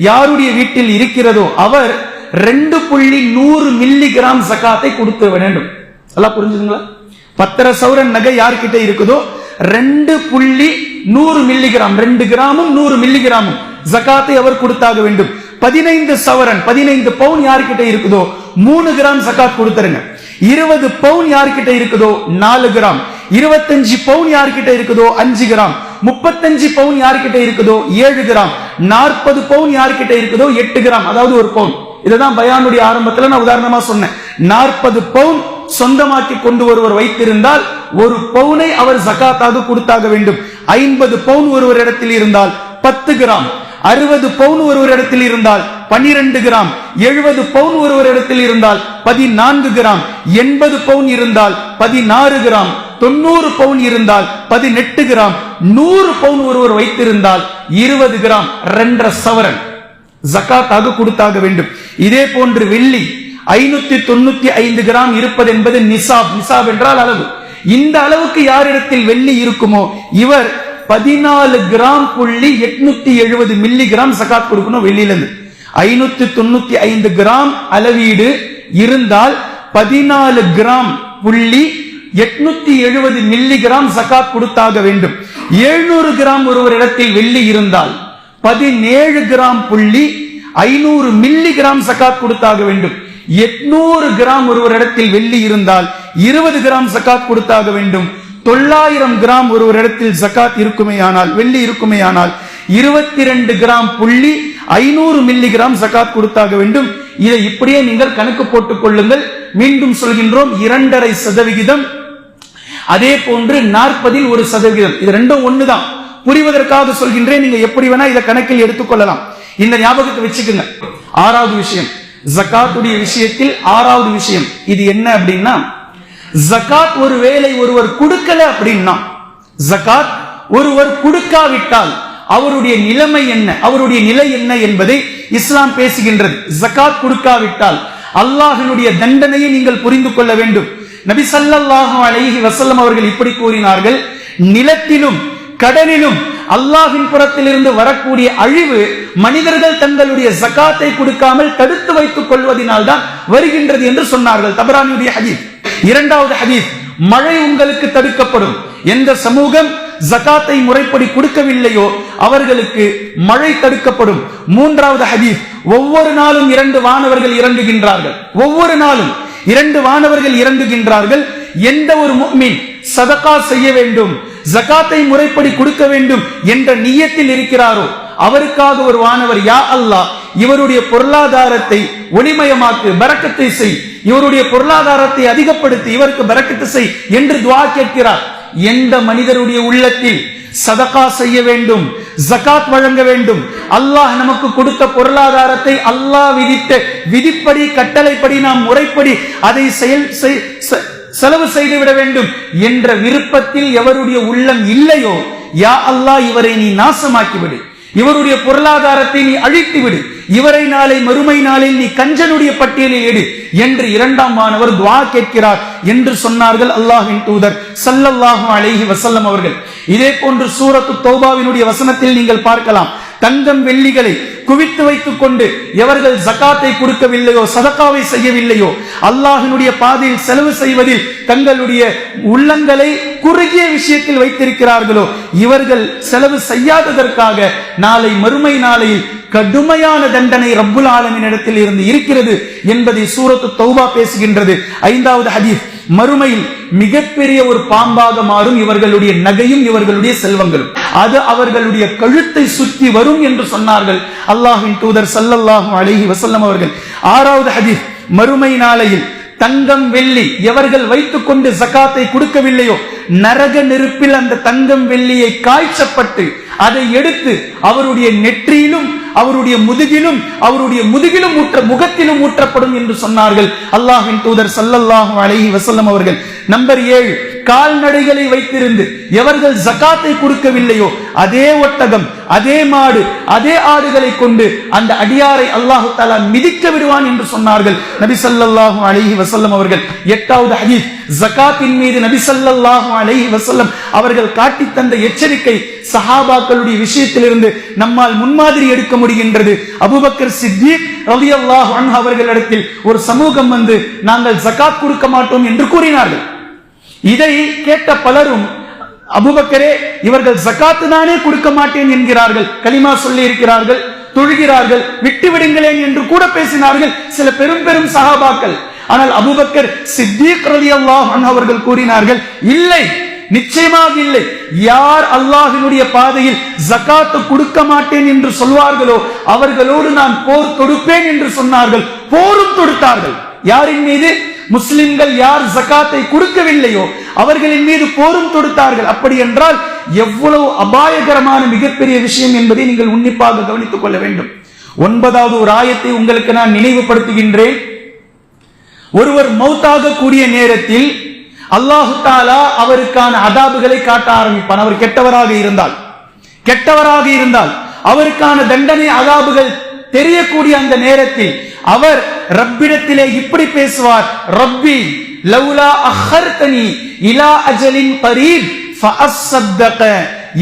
யாருடைய வீட்டில் இருக்கிறதோ அவர் 2.100 மில்லிகிராம் ஜகாத்தை கொடுத்து வேண்டும். எல்லாம் புரிஞ்சுதுங்களா? 10 சௌரன் நகை யார்கிட்ட இருக்குதோ 2.100 மில்லிகிராம், 2 கிராமும் 100 மில்லிகிராமும் ஜகாத்தை அவர் கொடுத்தாக வேண்டும். 15 சவரன் 15 பவுன் யார்கிட்ட இருக்குதோ 3 கிராம் ஜகாத் கொடுத்துருங்க. 20 பவுன் யார்கிட்ட இருக்குதோ 4 கிராம், 25 பவுன் யார்கிட்ட இருக்குதோ 5 கிராம், 35 பவுன் யார்கிட்ட இருக்குதோ 7 கிராம், 40 பவுன் யார்கிட்ட இருக்குதோ 8 கிராம், அதாவது 1 பவுன். இதுதான் பயானுடைய ஆரம்பத்தில் நான் உதாரணமா சொன்னேன். 40 பவுன் சொந்தமாக்கி கொண்டு ஒருவர் வைத்திருந்தால் 1 பவுனை அவர் ஜகாத்தாக கொடுத்தாக வேண்டும். 50 பவுன் ஒருவர் இடத்தில் இருந்தால் 10 கிராம், 60 பவுன் ஒருவர் இடத்தில் இருந்தால் 12 கிராம், 70 பவுன் ஒருவர் இடத்தில் இருந்தால் 14 கிராம், 80 பவுன் இருந்தால் 16 கிராம், 90 பவுன் இருந்தால் 18 கிராம், 100 பவுன் ஒருவர் வைத்திருந்தால் 20 கிராம், 2.5 சவரன் ஜகாத்தாக கொடுத்தாக வேண்டும். இதே போன்று வெள்ளி 595 கிராம் இருப்பது என்பது நிசாப். நிசாப் என்றால் அளவு. இந்த அளவுக்கு யாரிடத்தில் வெள்ளி இருக்குமோ இவர் 14 கிராம் 870 மில்லிகிராம் ஜகாத் கொடுக்கணும். வெள்ளியிலிருந்து 595 கிராம் அளவீடு இருந்தால் 14 கிராம் புள்ளி 870 மில்லிகிராம் ஜகாத் கொடுத்தாக வேண்டும். 700 கிராம் ஒருவர் இடத்தில் வெள்ளி இருந்தால் 17 கிராம் புள்ளி 500 மில்லிகிராம் ஜகாத் கொடுத்தாக வேண்டும். 800 கிராம் ஒருவர் இடத்தில் வெள்ளி இருந்தால் 20 கிராம் ஜகாத் கொடுத்தாக வேண்டும். 900 கிராம் ஒருவர் இடத்தில் ஜகாத் இருக்குமேயானால், வெள்ளி இருக்குமேயானால் 22 கிராம் புள்ளி 500 மில்லிகிராம் ஜகாத் கொடுத்தாக வேண்டும். இதை இப்படியே நீங்கள் கணக்கு போட்டுக் கொள்ளுங்கள். மீண்டும் சொல்கின்றோம், 2.5%. அதே போன்று 40 1%. இது ரெண்டும் ஒண்ணுதான். புரிவதற்காக சொல்கின்றேன், நீங்க எப்படி வேணா இதை கணக்கில் எடுத்துக்கொள்ளலாம். இந்த ஞாபகத்தை வச்சுக்கோங்க. 6வது விஷயம், ஜகாத்துடைய விஷயத்தில் 6வது விஷயம் இது என்ன அப்படின்னா, ஜகாத் ஒரு வேளை ஒருவர் கொடுக்கல அப்படின்னா, ஜகாத் ஒருவர் கொடுக்காவிட்டால் அவருடைய நிலைமை என்ன, அவருடைய நிலை என்ன என்பதை இஸ்லாம் பேசுகின்றது. ஜகாத் கொடுக்காவிட்டால் அல்லாஹ்வினுடைய தண்டனையை நீங்கள் புரிந்து கொள்ள வேண்டும். நபி ஸல்லல்லாஹு அலைஹி வஸல்லம் அவர்கள் இப்படி கூறினார்கள், நிலத்திலும் கடலிலும் அல்லாஹ்வின் புறத்திலிருந்து வரக்கூடிய அழிவு மனிதர்கள் தங்களுடைய ஜகாத்தை கொடுக்காமல் தடுத்து வைத்துக் கொள்வதனால் தான் வருகின்றது என்று சொன்னார்கள். தபரானியுடைய ஹதீஸ். 2வது ஹதீஸ், மழை உங்களுக்கு தடுக்கப்படும். எந்த சமூகம் ஜகாத்தை முறைப்படி கொடுக்கவில்லையோ அவர்களுக்கு மழை தடுக்கப்படும். 3வது ஹதீஸ், ஒவ்வொரு நாளும் 2 வானவர்கள் இறங்குகின்றார்கள். ஒவ்வொரு நாளும் 2 வானவர்கள் இறங்குகின்றார்கள். எந்த ஒரு முஃமின் சதகா செய்ய வேண்டும், ஜகாத்தை முறைப்படி கொடுக்க வேண்டும் என்ற நியத்தில் இருக்கிறாரோ அவருக்காக ஒரு வானவர், யா அல்லாஹ் இவருடைய பொருளாதாரத்தை ஒளிமயமாக்கு, பரக்கத்தை செய், இவருடைய பொருளாதாரத்தை அதிகப்படுத்தி இவருக்கு பரக்கத்தை செய் என்று துஆ கேட்கிறார். எந்த மனிதருடைய உள்ளத்தில் சதகா செய்ய வேண்டும், ஜகாத் வழங்க வேண்டும், அல்லாஹ் நமக்கு கொடுத்த பொருளாதாரத்தை அல்லாஹ் விதித்த விதிப்படி கட்டளைப்படி நாம் முறைப்படி அதை செலவு செய்துவிட வேண்டும் என்ற விருப்பத்தில் எவருடைய உள்ளம் இல்லையோ, யா அல்லாஹ் இவரை நீ நாசமாக்கிவிடு, இவருடைய பொருளாதாரத்தை நீ அழித்து விடு, இவரை நாளை மறுமை நாளில் நீ கஞ்சனுடைய பட்டியலில் எடு என்று 2ஆம் வானவர் துஆ கேட்கிறார் என்று சொன்னார்கள் அல்லாஹ்வின் தூதர் ஸல்லல்லாஹு அலைஹி வஸல்லம் அவர்கள். இதே போன்று சூரத்து தௌபாவினுடைய வசனத்தில் நீங்கள் பார்க்கலாம், தங்கம் வெள்ளிகளை குவித்து வைத்துக் கொண்டு எவர்கள் ஜகாத்தை கொடுக்கவில்லையோ, சதகாவை செய்யவில்லையோ, அல்லாஹ்வினுடைய பாதையில் செலவு செய்வதில் தங்களுடைய உள்ளங்களை குறுகிய விஷயத்தில் வைத்திருக்கிறார்களோ, இவர்கள் செலவு செய்யாததற்காக நாளை மறுமை நாளையில் கடுமையான தண்டனை ரப்புல் ஆலமீன் இடத்தில் இருந்து இருக்கிறது என்பதை சூரத்து தௌபா பேசுகின்றது. 5வது ஹதீஸ், மறுமையில் மிகப்பெரிய ஒரு பாம்பாக மாறும் இவர்களுடைய நகையும் இவர்களுடைய செல்வங்களும், அது அவர்களுடைய கழுத்தை சுற்றி வரும் என்று சொன்னார்கள் அல்லாஹ்வின் தூதர் ஸல்லல்லாஹு அலைஹி வஸல்லம் அவர்கள். 6வது ஹதீஸ், மறுமை நாளையில் தங்கம் வெள்ளி எவர்கள் வைத்துக் கொண்டு ஜகாத்தை கொடுக்கவில்லையோ நரக நெருப்பில் அந்த தங்கம் வெள்ளியை காய்ச்சப்பட்டு அதை எடுத்து அவருடைய நெற்றியிலும் அவருடைய முதுகிலும் முகத்திலும் ஊற்றப்படும் என்று சொன்னார்கள் அல்லாஹ்வின் தூதர் ஸல்லல்லாஹு அலைஹி வஸல்லம் அவர்கள். நம்பர் 7, கால்நடைகளை வைத்திருந்து எவர்கள் ஜகாத்தை கொடுக்கவில்லையோ அதே ஒட்டகம், அதே மாடு, அதே ஆடுகளை கொண்டு அந்த அடியாரை அல்லாஹ் தஆலா மிதிக்க விடுவான் என்று சொன்னார்கள் நபி ஸல்லல்லாஹு அலைஹி வஸல்லம் அவர்கள். 8வது ஹதீஸ், ஜகாத்தின் மீது நபி ஸல்லல்லாஹு அலைஹி வஸல்லம் அவர்கள் காட்டி தந்த எச்சரிக்கை சஹாபாக்களுடைய விஷயத்திலிருந்து நம்மால் முன்மாதிரி எடுக்க முடிகின்றது. அபூபக்கர் சித்தீக் ரலியல்லாஹு அன்ஹு அவர்களிடத்தில் ஒரு சமூகம் வந்து நாங்கள் ஜகாத் கொடுக்க மாட்டோம் என்று கூறினார்கள். இதை கேட்ட பலரும், அபூபக்கரே இவர்கள் ஜகாத்து தானே கொடுக்க மாட்டேன் என்கிறார்கள், கலிமா சொல்லி இருக்கிறார்கள், தொழுகிறார்கள், விட்டு விடுங்களேன் என்று கூட பேசினார்கள் சில பெரும் சஹாபாக்கள். ஆனால் அபூபக்கர் சித்தீக் ரலியல்லாஹு அன்ஹு அவர்கள் கூறினார்கள், இல்லை, நிச்சயமாக இல்லை. யார் அல்லாஹ்வினுடைய பாதையில் ஜகாத் கொடுக்க மாட்டேன் என்று சொல்வார்களோ அவர்களோடு நான் போர் தொடுப்பேன் என்று சொன்னார்கள். போரும் தொடுத்தார்கள். யாரின் மீது? முஸ்லிம்கள் யார் ஜகாத்தை கொடுக்கவில்லையோ அவர்களின் மீது போரும் தொடுத்தார்கள். அப்படி என்றால் எவ்வளவு அபாயகரமான மிகப்பெரிய விஷயம் என்பதை நீங்கள் உன்னிப்பாக கவனித்துக் கொள்ள வேண்டும். 9வது ஒரு ஆயத்தை உங்களுக்கு நான் நினைவுபடுத்துகின்றேன். ஒருவர் மௌத்தாக கூடிய நேரத்தில் அல்லாஹ் தஆலா அவருக்கான அதாபுகளை காட்ட ஆரம்பிப்பான். அவர் கெட்டவராக இருந்தால் அவருக்கான தண்டனை அதாபுகள் தெரியக்கூடிய அந்த நேரத்தில் அவர் ரப்பிடத்திலே இப்படி பேசுவார், ரப்பி லவ்லா அஹர்தனி இலா அஜலின் கரீப் ஃபஅஸ்ஸதக,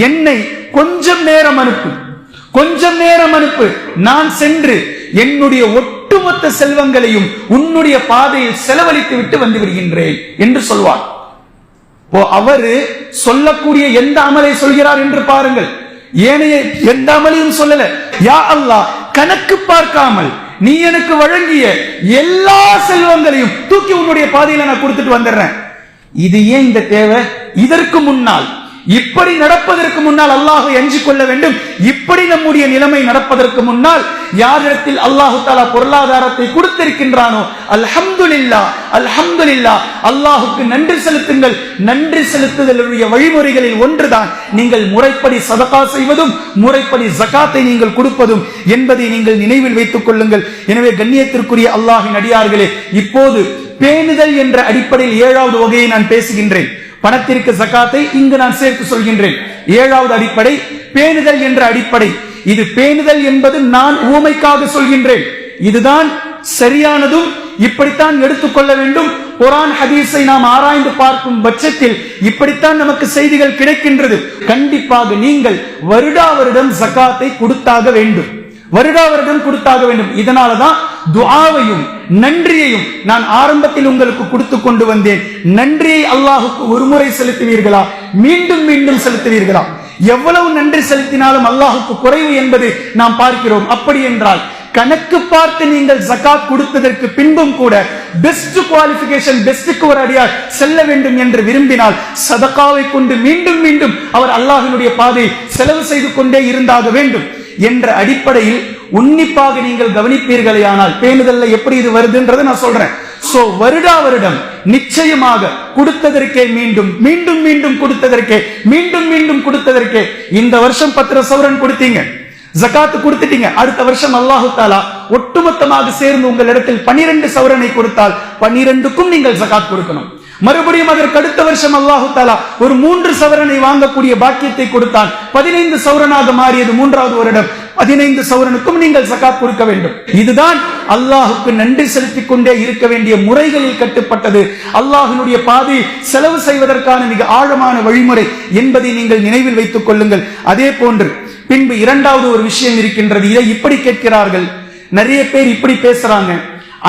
என்னை கொஞ்சம் நேரம் அனுப்பு, நான் சென்று என்னுடைய ஒட்டு ஒட்டுமொத்த செல்வங்களையும் உன்னுடைய பாதையில் செலவழித்து விட்டு வந்து விடுகின்றேன் என்று சொல்வார். அவரு சொல்லக்கூடிய எந்த அமலை சொல்கிறார் என்று பாருங்கள். ஏனைய எந்த அமலையும் சொல்லல. யா அல்லாஹ், கணக்கு பார்க்காமல் நீ எனக்கு வழங்கிய எல்லா செல்வங்களையும் தூக்கி உன்னுடைய பாதையில நான் கொடுத்துட்டு வந்துடுறேன். இது ஏன் இந்த தேவை? இதற்கு முன்னால், இப்படி நடப்பதற்கு முன்னால் அல்லாஹை அஞ்சிக் கொள்ள வேண்டும். இப்படி நம்முடைய நிலைமை நடப்பதற்கு முன்னால் யாரிடத்தில் அல்லாஹு தஆலா பொருளாதாரத்தை கொடுத்திருக்கின்றானோ, அல்ஹம்துலில்லாஹ் அல்ஹம்துலில்லாஹ், அல்லாஹுக்கு நன்றி செலுத்துங்கள். நன்றி செலுத்துதலுடைய வழிமுறைகளில் ஒன்றுதான் நீங்கள் முறைப்படி சதகா செய்வதும் முறைப்படி ஜகாத்தை நீங்கள் கொடுப்பதும் என்பதை நீங்கள் நினைவில் வைத்துக் கொள்ளுங்கள். எனவே கண்ணியத்திற்குரிய அல்லாஹ்வின் அடியார்களே, இப்போது பேணுதல் என்ற அடிப்படையில் 7வது வகையை நான் பேசுகின்றேன். பணத்திற்கு ஜகாத்தை இங்கு நான் சேர்த்து சொல்கின்றேன். 7வது அடிப்படை பேணுதல் என்ற அடிப்படை. இது பேணுதல் என்பது நான் ஊமைக்காக சொல்கின்றேன். இதுதான் சரியானதும், இப்படித்தான் எடுத்துக்கொள்ள வேண்டும். குர்ஆன் ஹதீஸை நாம் ஆராய்ந்து பார்க்கும் பட்சத்தில் இப்படித்தான் நமக்கு செய்திகள் கிடைக்கின்றது. கண்டிப்பாக நீங்கள் வருடா வருடம் ஜகாத்தை கொடுத்தாக வேண்டும். வருடா வருடம் கொடுத்தாக வேண்டும். இதனாலதான் துஆவையும் நன்றியையும் நான் ஆரம்பத்தில் உங்களுக்கு கொடுத்து கொண்டு வந்தேன். நன்றியை அல்லாஹுக்கு ஒரு முறை செலுத்துவீர்களா, மீண்டும் மீண்டும் செலுத்துவீர்களா? எவ்வளவு நன்றி செலுத்தினாலும் அல்லாஹுக்கு குறைவு என்பது நாம் பார்க்கிறோம். அப்படி என்றால் கணக்கு பார்த்து நீங்கள் ஜகாத் கொடுத்ததற்கு பின்பும் கூட பெஸ்ட் குவாலிஃபிகேஷன், பெஸ்டுக்கு ஒரு அடியார் செல்ல வேண்டும் என்று விரும்பினால் சதகாவை கொண்டு மீண்டும் மீண்டும் அவர் அல்லாஹ்வினுடைய பாதையை செலவு செய்து கொண்டே இருந்தாக வேண்டும் என்ற அடிப்படையில் உன்னிப்பாக நீங்கள் கவனிப்பீர்களேயானால் பேணுதல்ல எப்படி இது வருதுன்றதை நான் சொல்றேன். சோ வருடா வருடம் நிச்சயமாக கொடுத்ததற்கே மீண்டும் மீண்டும் மீண்டும் கொடுத்ததற்கே மீண்டும் மீண்டும் கொடுத்ததற்கே, இந்த வருஷம் 10 சவரன் கொடுத்தீங்க, ஜகாத்து கொடுத்துட்டீங்க. அடுத்த வருஷம் அல்லாஹு தஆலா ஒட்டுமொத்தமாக சேர்ந்து உங்களிடத்தில் 12 சவரனை கொடுத்தால் 12க்கும் நீங்கள் ஜகாத் கொடுக்கணும். மறுபடியும் அதற்கு அடுத்த வருஷம் அல்லாஹு தஆலா ஒரு 3 சவரனை வாங்கக்கூடிய பாக்கியத்தை கொடுத்தான். 15 சவரனாக மாறியது 3வது வருடம். 15 சவரனுக்கும் நீங்கள் ஜகாத் கொடுக்க வேண்டும். இதுதான் அல்லாஹுக்கு நன்றி செலுத்திக் கொண்டே இருக்க வேண்டிய முறைகளில் கட்டுப்பட்டது. அல்லாஹ்வினுடைய பாதை செலவு செய்வதற்கான மிக ஆழமான வழிமுறை என்பதை நீங்கள் நினைவில் வைத்துக் கொள்ளுங்கள். அதே போன்று பின்பு 2வது ஒரு விஷயம் இருக்கின்றது. இதை இப்படி கேட்கிறார்கள், நிறைய பேர் இப்படி பேசுறாங்க,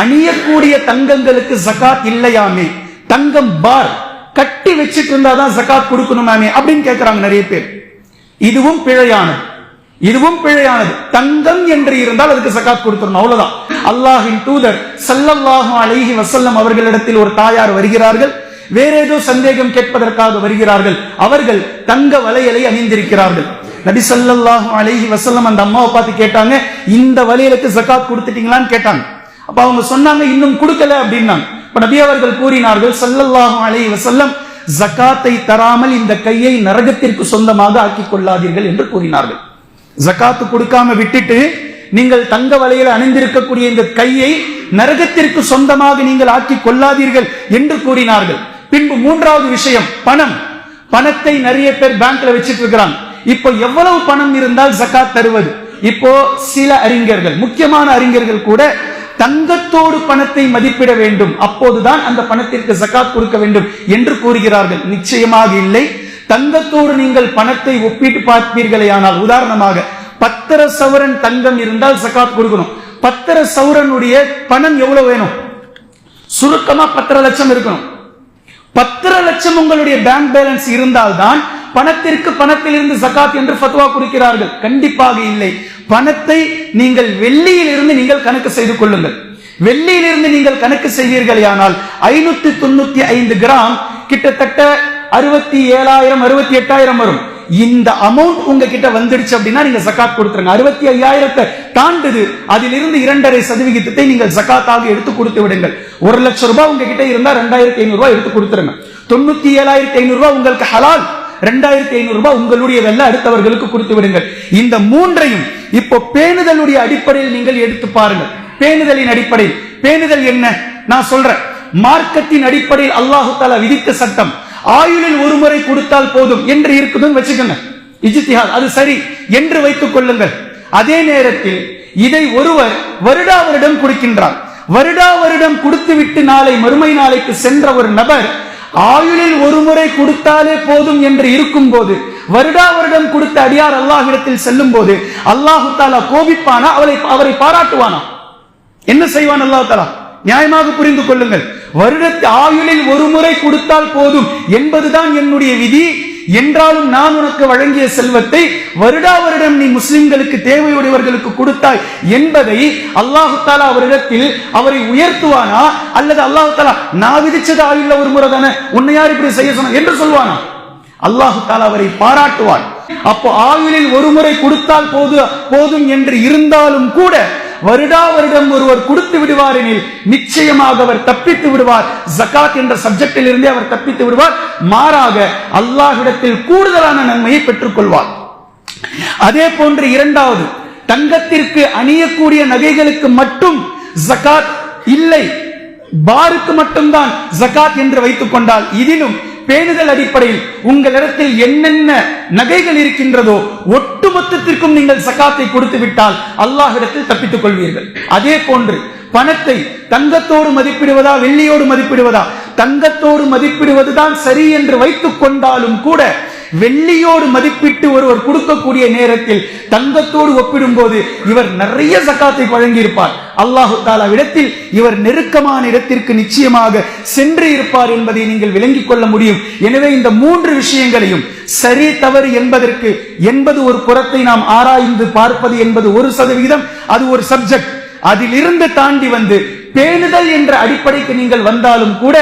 அணியக்கூடிய தங்கங்களுக்கு ஜகாத் இல்லையாமே, தங்கம் பார் கட்டி வச்சிட்டு இருந்தாதான் ஜகாத் கொடுக்கணுமாமே அப்படின்னு கேட்கிறாங்க நிறைய பேர். இதுவும் பிழையானது, இதுவும் பிழையானது. தங்கம் என்று இருந்தால் அதுக்கு ஜகாத் கொடுத்துடணும், அவ்வளவுதான். அல்லாஹ்வின் தூதர் ஸல்லல்லாஹு அலைஹி வஸல்லம் அவர்களிடத்தில் ஒரு தாயார் வருகிறார்கள். வேற ஏதோ சந்தேகம் கேட்பதற்காக வருகிறார்கள். அவர்கள் தங்க வளையலை அணிந்திருக்கிறார்கள். நபி ஸல்லல்லாஹு அலைஹி வஸல்லம் அந்த அம்மாவை பார்த்து கேட்டாங்க, இந்த வளையலுக்கு ஜகாத் கொடுத்துட்டீங்களான்னு கேட்டாங்க. அப்ப அவங்க சொன்னாங்க, இன்னும் கொடுக்கல அப்படின்னாங்க. நபி அவர்கள் கூறினார்கள், ஸல்லல்லாஹு அலைஹி வஸல்லம், ஜகாத்தை தராமல் இந்த கையை நரகத்திற்கு சொந்தமாக ஆக்கிக் கொள்ளாதீர்கள் என்று கூறினார்கள். ஜகாத்து கொடுக்காம விட்டுட்டு நீங்கள் தங்க வளையல் அணிந்திருக்கக்கூடிய இந்த கையை நரகத்திற்கு சொந்தமாக நீங்கள் ஆக்கிக் கொள்ளாதீர்கள் என்று கூறினார்கள். பின்பு 3வது விஷயம் பணம். பணத்தை நிறைய பேர் பேங்க்ல வச்சிட்டு இருக்கிறாங்க. இப்போ எவ்வளவு பணம் இருந்தால் ஜகாத் தருவது? இப்போ சில அறிஞர்கள், முக்கியமான அறிஞர்கள் கூட தங்கத்தோடு பணத்தை மதிப்பிட வேண்டும், அப்போதுதான் அந்த பணத்திற்கு ஜகாத் கொடுக்க வேண்டும் என்று கூறுகிறார்கள். நிச்சயமாக இல்லை. தங்கத்தோடு நீங்கள் பணத்தை ஒப்பிட்டு பார்ப்பீர்களே ஆனால், உதாரணமாக 10 சவரன் தங்கம் இருந்தால் ஜகாத் கொடுக்கணும். 10 சவரனுடைய பணம் எவ்வளவு வேணும்? சுருக்கமா 10 லட்சம் இருக்கணும். 10 லட்சம் உங்களுடைய பேங்க் பேலன்ஸ் இருந்தால்தான் பணத்திற்கு பணத்திலிருந்து ஜகாத் என்று ஃபத்வா கொடுக்கிறார்கள். கண்டிப்பாக இல்லை. பணத்தை நீங்கள் வெள்ளியிலிருந்து நீங்கள் கணக்கு செய்து கொள்ளுங்கள். வெள்ளியிலிருந்து நீங்கள் கணக்கு செய்வீர்களானால் 595 கிராம் கிட்டத்தட்ட 67,000 68,000 வரும். இந்த அமௌண்ட் உங்ககிட்ட வந்துடுச்சு அப்படின்னா நீங்க ஜகாத் கொடுத்துருங்க. 65,000 தாண்டுது, அதிலிருந்து 2.5% நீங்கள் ஜகாத்தாக எடுத்து கொடுத்து விடுங்கள். 1 லட்சம் ரூபாய் உங்ககிட்ட இருந்தா 2,500 ரூபாய் எடுத்து கொடுத்துருங்க. 97,500 ரூபாய் உங்களுக்கு ஹலால், 2,500 ரூபாய் உங்களுடையதல்ல, அடுத்தவர்களுக்கு கொடுத்து விடுங்கள். இந்த 3ஐயும் இப்போ பேணுதலுடைய அடிப்படையில் நீங்கள் எடுத்து பாருங்கள். பேணுதலின் அடிப்படையில், பேணுதல் என்ன நான் சொல்றேன். மார்க்கத்தின் அடிப்படையில் அல்லாஹு தஆலா விதித்த சட்டம், ஆயுளில் ஒரு முறை கொடுத்தால் போதும் என்று இருக்குதுன்னு வச்சுக்கோங்க. இஜ்திஹாத், அது சரி என்று வைத்துக் கொள்ளுங்கள். அதே நேரத்தில் இதை ஒருவர் வருடா வருடம் கொடுக்கின்றார். வருடா வருடம் கொடுத்து விட்டு நாளை மறுமை நாளைக்கு சென்ற ஒரு நபர் ஆயுளில் ஒரு முறை கொடுத்தாலே போதும் என்று இருக்கும் போது, வருடா வருடம் கொடுத்த அடியார் அல்லாஹ்விடத்தில் செல்லும் போது அல்லாஹு தஆலா கோபிப்பானா, அவரை பாராட்டுவானா? என்ன செய்வான் அல்லாஹ் தஆலா? நியாயமாக புரிந்து கொள்ளுங்கள். வருடத்து ஆயுளில் ஒரு முறை கொடுத்தால் போதும் என்பதுதான் என்னுடைய விதி. என்றாலும் நான் உனக்கு வழங்கிய செல்வத்தை வருடா வருடம் நீ முஸ்லிம்களுக்கு தேவையுடையவர்களுக்கு கொடுத்தாய் என்பதை அல்லாஹு தஆலா அவரிடத்தில் அவரை உயர்த்துவானா, அல்லது அல்லாஹு தஆலா நான் விதிச்சது ஆயுள்ல ஒரு முறை தானே, உன்னை யார் இப்படி செய்ய சொன்ன என்று சொல்வானா? அல்லாஹு தஆலா அவரை பாராட்டுவான். அப்போ ஆயுளில் ஒரு முறை கொடுத்தால் போதும் என்று இருந்தாலும் கூட வருடா வருடம் ஒருவர் கொடுத்து விடுவார் எனில் நிச்சயமாக அவர் தப்பித்து விடுவார். ஜகாத் என்ற சப்ஜெக்டில் இருந்தே அவர் தப்பித்து விடுவார். மாறாக அல்லாஹ்விடத்தில் கூடுதலான நன்மையை பெற்றுக் கொள்வார். அதே போன்று இரண்டாவது, தங்கத்திற்கு அணியக்கூடிய நகைகளுக்கு மட்டும் ஜகாத் இல்லை, பாருக்கு மட்டும்தான் ஜகாத் என்று வைத்துக் கொண்டால், இதிலும் பேணுதல் அடிப்படையில் உங்களிடத்தில் என்னென்ன நகைகள் இருக்கின்றதோ ஒட்டுமொத்தத்திற்கும் நீங்கள் ஜகாத்தை கொடுத்து விட்டால் அல்லாஹ்விடத்தில் தப்பித்துக் கொள்வீர்கள். அதே போன்று பணத்தை தங்கத்தோடு மதிப்பிடுவதா வெள்ளியோடு மதிப்பிடுவதா? தங்கத்தோடு மதிப்பிடுவதுதான் சரி என்று வைத்துக் கொண்டாலும் கூட வெள்ளியோடு மதிப்பிட்டு ஒருவர் கொடுக்கக்கூடிய நேரத்தில் தங்கத்தோடு ஒப்பிடும் போது இவர் நிறைய ஜகாத்தை வழங்கியிருப்பார். அல்லாஹு தஆலா இடத்தில் இவர் நெருக்கமான இடத்திற்கு நிச்சயமாக சென்று இருப்பார் என்பதை நீங்கள் விளங்கிக் கொள்ள முடியும். எனவே இந்த மூன்று விஷயங்களையும் சரி தவறு என்பதற்கு ஒரு புறத்தை நாம் ஆராய்ந்து பார்ப்பது என்பது 1%, அது ஒரு சப்ஜெக்ட். அதிலிருந்து தாண்டி வந்து பேணுதல் என்ற அடிப்படைக்கு நீங்கள் வந்தாலும் கூட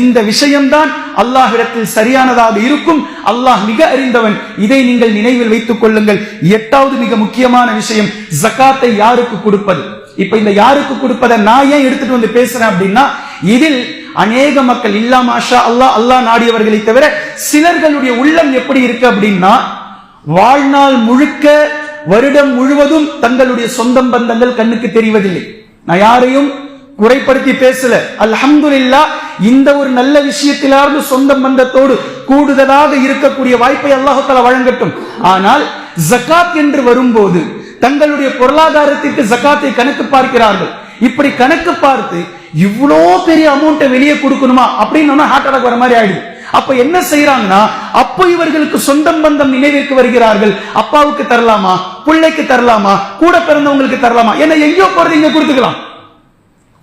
இந்த விஷயம்தான் அல்லாஹ்விடத்தில் சரியானதாக இருக்கும். அல்லாஹ் மிக அறிந்தவன். இதை நீங்கள் நினைவில் வைத்துக் கொள்ளுங்கள். 8வது மிக முக்கியமான விஷயம், ஜகாத்தை யாருக்கு கொடுப்பது. இப்ப இந்த யாருக்கு கொடுப்பதை நான் ஏன் எடுத்துட்டு வந்து பேசுறேன் அப்படின்னா, இதில் அநேக மக்கள் இல்லா மாஷா அல்லாஹ் நாடியவர்களை தவிர சிலர்களுடைய உள்ளம் எப்படி இருக்கு அப்படின்னா, வாழ்நாள் முழுக்க வருடம் முழுவதும் தங்களுடைய சொந்த பந்தங்கள் கண்ணுக்கு தெரிவதில்லை. நான் யாரையும் குறைப்படுத்தி பேசல. அல்ஹம்துலில்லாஹ், இந்த ஒரு நல்ல விஷயத்திலாவது சொந்த பந்தத்தோடு கூடுதலாக இருக்கக்கூடிய வாய்ப்பை அல்லாஹ் தஆலா வழங்கட்டும். ஆனால் ஜகாத் என்று வரும்போது தங்களுடைய பொருளாதாரத்திற்கு ஜகாத்தை கணக்கு பார்க்கிறார்கள். இப்படி கணக்கு பார்த்து இவ்வளோ பெரிய அமௌண்ட்டை வெளியே கொடுக்கணுமா அப்படின்னு ஹார்ட் அட்டாக் வர மாதிரி ஆயிடுது. அப்ப என்ன செய்யறாங்கன்னா, அப்போ இவர்களுக்கு சொந்தம் பந்தம் நினைவிற்கு வருகிறார்கள். அப்பாவுக்கு தரலாமா, பிள்ளைக்கு தரலாமா, கூட பிறந்தவங்களுக்கு தரலாமா, என்ன எங்கேயோ போறது இங்க கொடுத்துக்கலாம்.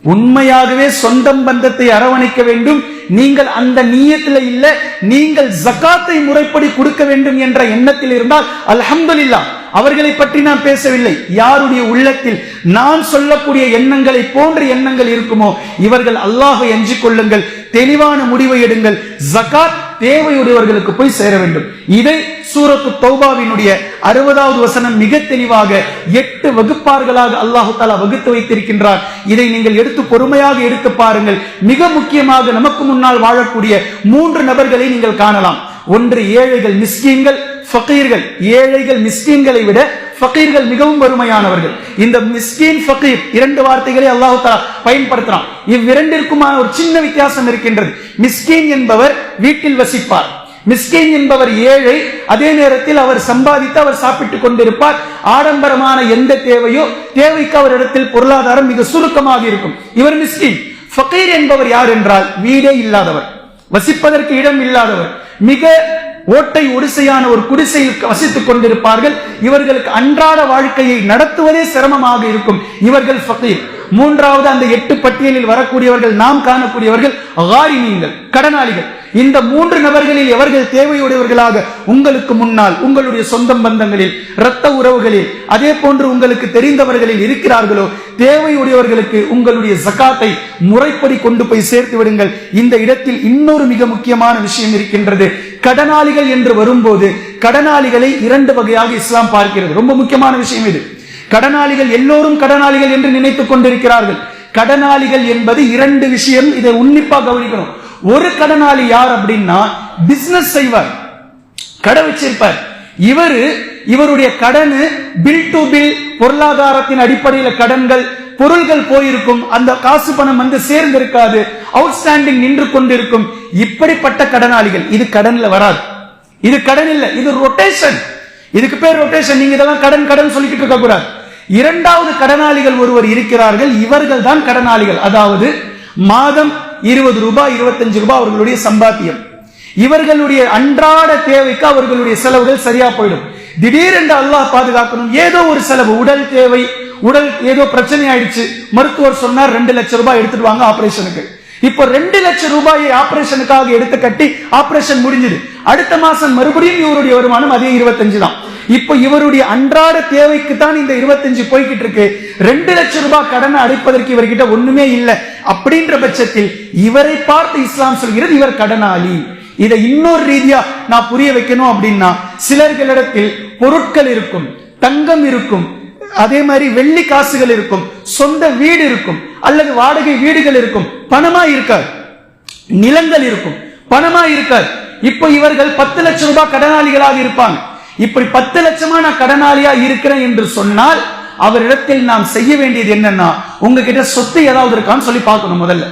உண்மையாகவே சொந்தம் பந்தத்தை அரவணைக்க வேண்டும். நீங்கள் அந்த நியத்துல இல்ல, நீங்கள் ஜகாத்தை முறைப்படி கொடுக்க வேண்டும் என்ற எண்ணத்தில் இருந்தால் அல்ஹம்துலில்லாஹ். அவர்களை பற்றி நான் பேசவில்லை. யாருடைய உள்ளத்தில் நான் சொல்லக்கூடிய எண்ணங்களை போன்ற எண்ணங்கள் இருக்குமோ இவர்கள் அல்லாஹ்வை அஞ்சிக் கொள்ளுங்கள், தெளிவான முடிவை எடுங்கள். ஜகாத் தேவையுடையவர்களுக்கு போய் சேர வேண்டும். இதை சூரத்து தௌபாவினுடைய 60வது வசனம் மிக தெளிவாக 8 வகுப்பார்களாக அல்லாஹ் தஆலா வகுத்து வைத்திருக்கின்றார். இதை நீங்கள் எடுத்து பொறுமையாக எடுத்து பாருங்கள். மிக முக்கியமாக நமக்கு முன்னால் வாழக்கூடிய 3 நபர்களை நீங்கள் காணலாம். ஒன்று ஏழைகள், மிஸ்கீன்கள், ஃபகீர்கள். ஏழைகள் மிஸ்கீன்களை விட ஃபகீர்கள் மிகவும் வறுமையானவர்கள். இந்த மிஸ்கீன் ஃபகீர் 2 வார்த்தைகளை அல்லாஹ் தஆலா பயன்படுத்துறான். இவ்விரண்டிற்குமான ஒரு சின்ன வித்தியாசம் இருக்கின்றது. மிஸ்கீன் என்பவர் வீட்டில் வசிப்பார். மிஸ்கீன் என்பவர் ஏழை. அதே நேரத்தில் அவர் சம்பாதித்து அவர் சாப்பிட்டுக் கொண்டிருப்பார். ஆடம்பரமான எந்த தேவைக்கு அவரிடத்தில் பொருளாதாரம் மிக சுருக்கமாக இருக்கும். இவர் மிஸ்கீன். ஃபகீர் என்பவர் யார் என்றால் வீடே இல்லாதவர், வசிப்பதற்கு இடம் இல்லாதவர், மிக ஓட்டை ஒடிசையான ஒரு குடிசையில் வசித்துக் கொண்டிருப்பார்கள். இவர்களுக்கு அன்றாட வாழ்க்கையை நடத்துவதே சிரமமாக இருக்கும். இவர்கள் ஃபகீர். மூன்றாவது, அந்த 8 பட்டியலில் வரக்கூடியவர்கள் நாம் காணக்கூடியவர்கள் காரிமீன்கள், கடனாளிகள். இந்த 3 நபர்களில் எவர்கள் தேவையுடையவர்களாக உங்களுக்கு முன்னால் உங்களுடைய சொந்த பந்தங்களில், இரத்த உறவுகளில், அதே போன்று உங்களுக்கு தெரிந்தவர்களில் இருக்கிறார்களோ தேவையுடையவர்களுக்கு உங்களுடைய ஜகாத்தை முறைப்படி கொண்டு போய் சேர்த்து விடுங்கள். இந்த இடத்தில் இன்னொரு மிக முக்கியமான விஷயம் இருக்கின்றது. கடனாளிகள் என்று வரும்போது கடனாளிகளை 2 வகையாக இஸ்லாம் பார்க்கிறது. ரொம்ப முக்கியமான விஷயம் இது. கடனாளிகள் எல்லோரும் கடனாளிகள் என்று நினைத்துக் கொண்டிருக்கிறார்கள். கடனாளிகள் என்பது 2 விஷயம். இதை உன்னிப்பா கவனிக்கணும். ஒரு கடனாளி யார் அப்படின்னா, பிசினஸ் செய்வார், கடை வச்சிருப்பார். இவருடைய கடன் பில் டு பில், பொருளாதாரத்தின் அடிப்படையில் கடன்கள், பொருள்கள் போயிருக்கும், அந்த காசு பணம் வந்து சேர்ந்திருக்காது, அவுட்ஸ்டாண்டிங் நின்று கொண்டிருக்கும். இப்படிப்பட்ட கடனாளிகள். இது கடன்ல வராது. இது கடன் இல்ல, இது ரொட்டேஷன். இதுக்கு பேர் ரொட்டேஷன். நீங்க இதெல்லாம் கடன் கடன் சொல்லிட்டு இருக்க கூடாது. 2வது கடனாளிகள் ஒருவர் இருக்கிறார்கள். இவர்கள் தான் கடனாளிகள். அதாவது மாதம் 20 ரூபாய் 25 ரூபாய் அவர்களுடைய சம்பாத்தியம். இவர்களுடைய அன்றாட தேவைக்கு அவர்களுடைய செலவுகள் சரியா போயிடும். திடீரென்று அல்லாஹ் பாதுகாக்கணும், ஏதோ ஒரு செலவு, உடல் தேவை, உடல் ஏதோ பிரச்சனை ஆயிடுச்சு, மருத்துவர் சொன்னார் 2 லட்சம் ரூபாய் எடுத்துட்டு வாங்க ஆபரேஷனுக்கு. இப்போ 2 லட்சம் ரூபாயை ஆபரேஷனுக்காக எடுத்து கட்டி ஆபரேஷன் முடிஞ்சது. அடுத்த மாசம் மறுபடியும் இவருடைய வருமானம் அதே 25 தான். இப்போ இவருடைய அன்றாட தேவைக்கு தான் இந்த 25 போய்கிட்டு இருக்கு. 2 லட்சம் ரூபாய் கடனை அடைப்பதற்கு இவர்கிட்ட ஒண்ணுமே இல்லை. அப்படின்ற பட்சத்தில் இவரை பார்த்து இஸ்லாம் சொல்கிறது இவர் கடனாளி. இதை இன்னொரு ரீதியா நான் புரிய வைக்கணும் அப்படின்னா, சிலர்களிடத்தில் பொருட்கள் இருக்கும், தங்கம் இருக்கும், அதே மாதிரி வெள்ளி காசுகள் இருக்கும், சொந்த வீடு இருக்கும், அல்லது வாடகை வீடுகள் இருக்கும், பணமா இருக்காது. நிலங்கள் இருக்கும், பணமா இருக்காது. இப்போ இவர்கள் 10 லட்சம் ரூபாய் கடனாளிகளாக இருப்பாங்க. இப்படி 10 லட்சமா நான் கடனாளியா இருக்கிறேன் என்று சொன்னால் அவரிடத்தில் நாம் செய்ய வேண்டியது என்னன்னா, உங்ககிட்ட சொத்து ஏதாவது இருக்கான்னு சொல்லி பார்க்கணும் முதல்ல.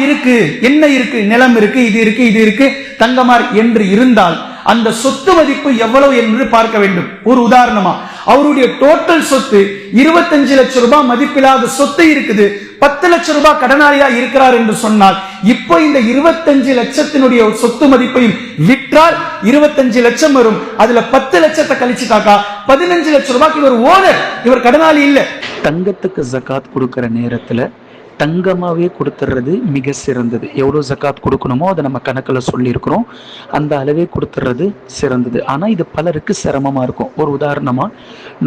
இருக்கு, என்ன இருக்கு, நிலம் இருக்கு, இது இருக்கு, இது இருக்கு, தங்கமார் என்று இருந்தால் அந்த சொத்து மதிப்பு எவ்வளவு என்று பார்க்க வேண்டும். ஒரு உதாரணமா, அவருடைய டோட்டல் சொத்து 25 லட்சம் ரூபாய் மதிப்பில்லாத சொத்து இருக்குது, 10 லட்சம் ரூபாய் கடனாளியா இருக்கிறார் என்று சொன்னால், இப்போ இந்த 25 லட்சத்தினுடைய சொத்து மதிப்பையும் விற்றால் 25 லட்சம் வரும். அதுல 10 லட்சத்தை கழிச்சுட்டாக்கா 15 லட்சம் ரூபாய்க்கு இவர் ஓனர், இவர் கடனாளி இல்ல. தங்கத்துக்கு ஜகாத் கொடுக்கிற நேரத்துல தங்கமாவே கொடுத்துறது மிக சிறந்தது. எவ்வளோ ஜகாத் கொடுக்கணுமோ அதை நம்ம கணக்கில் சொல்லியிருக்கிறோம், அந்த அளவே கொடுத்துறது சிறந்தது. ஆனால் இது பலருக்கு சிரமமாக இருக்கும். ஒரு உதாரணமாக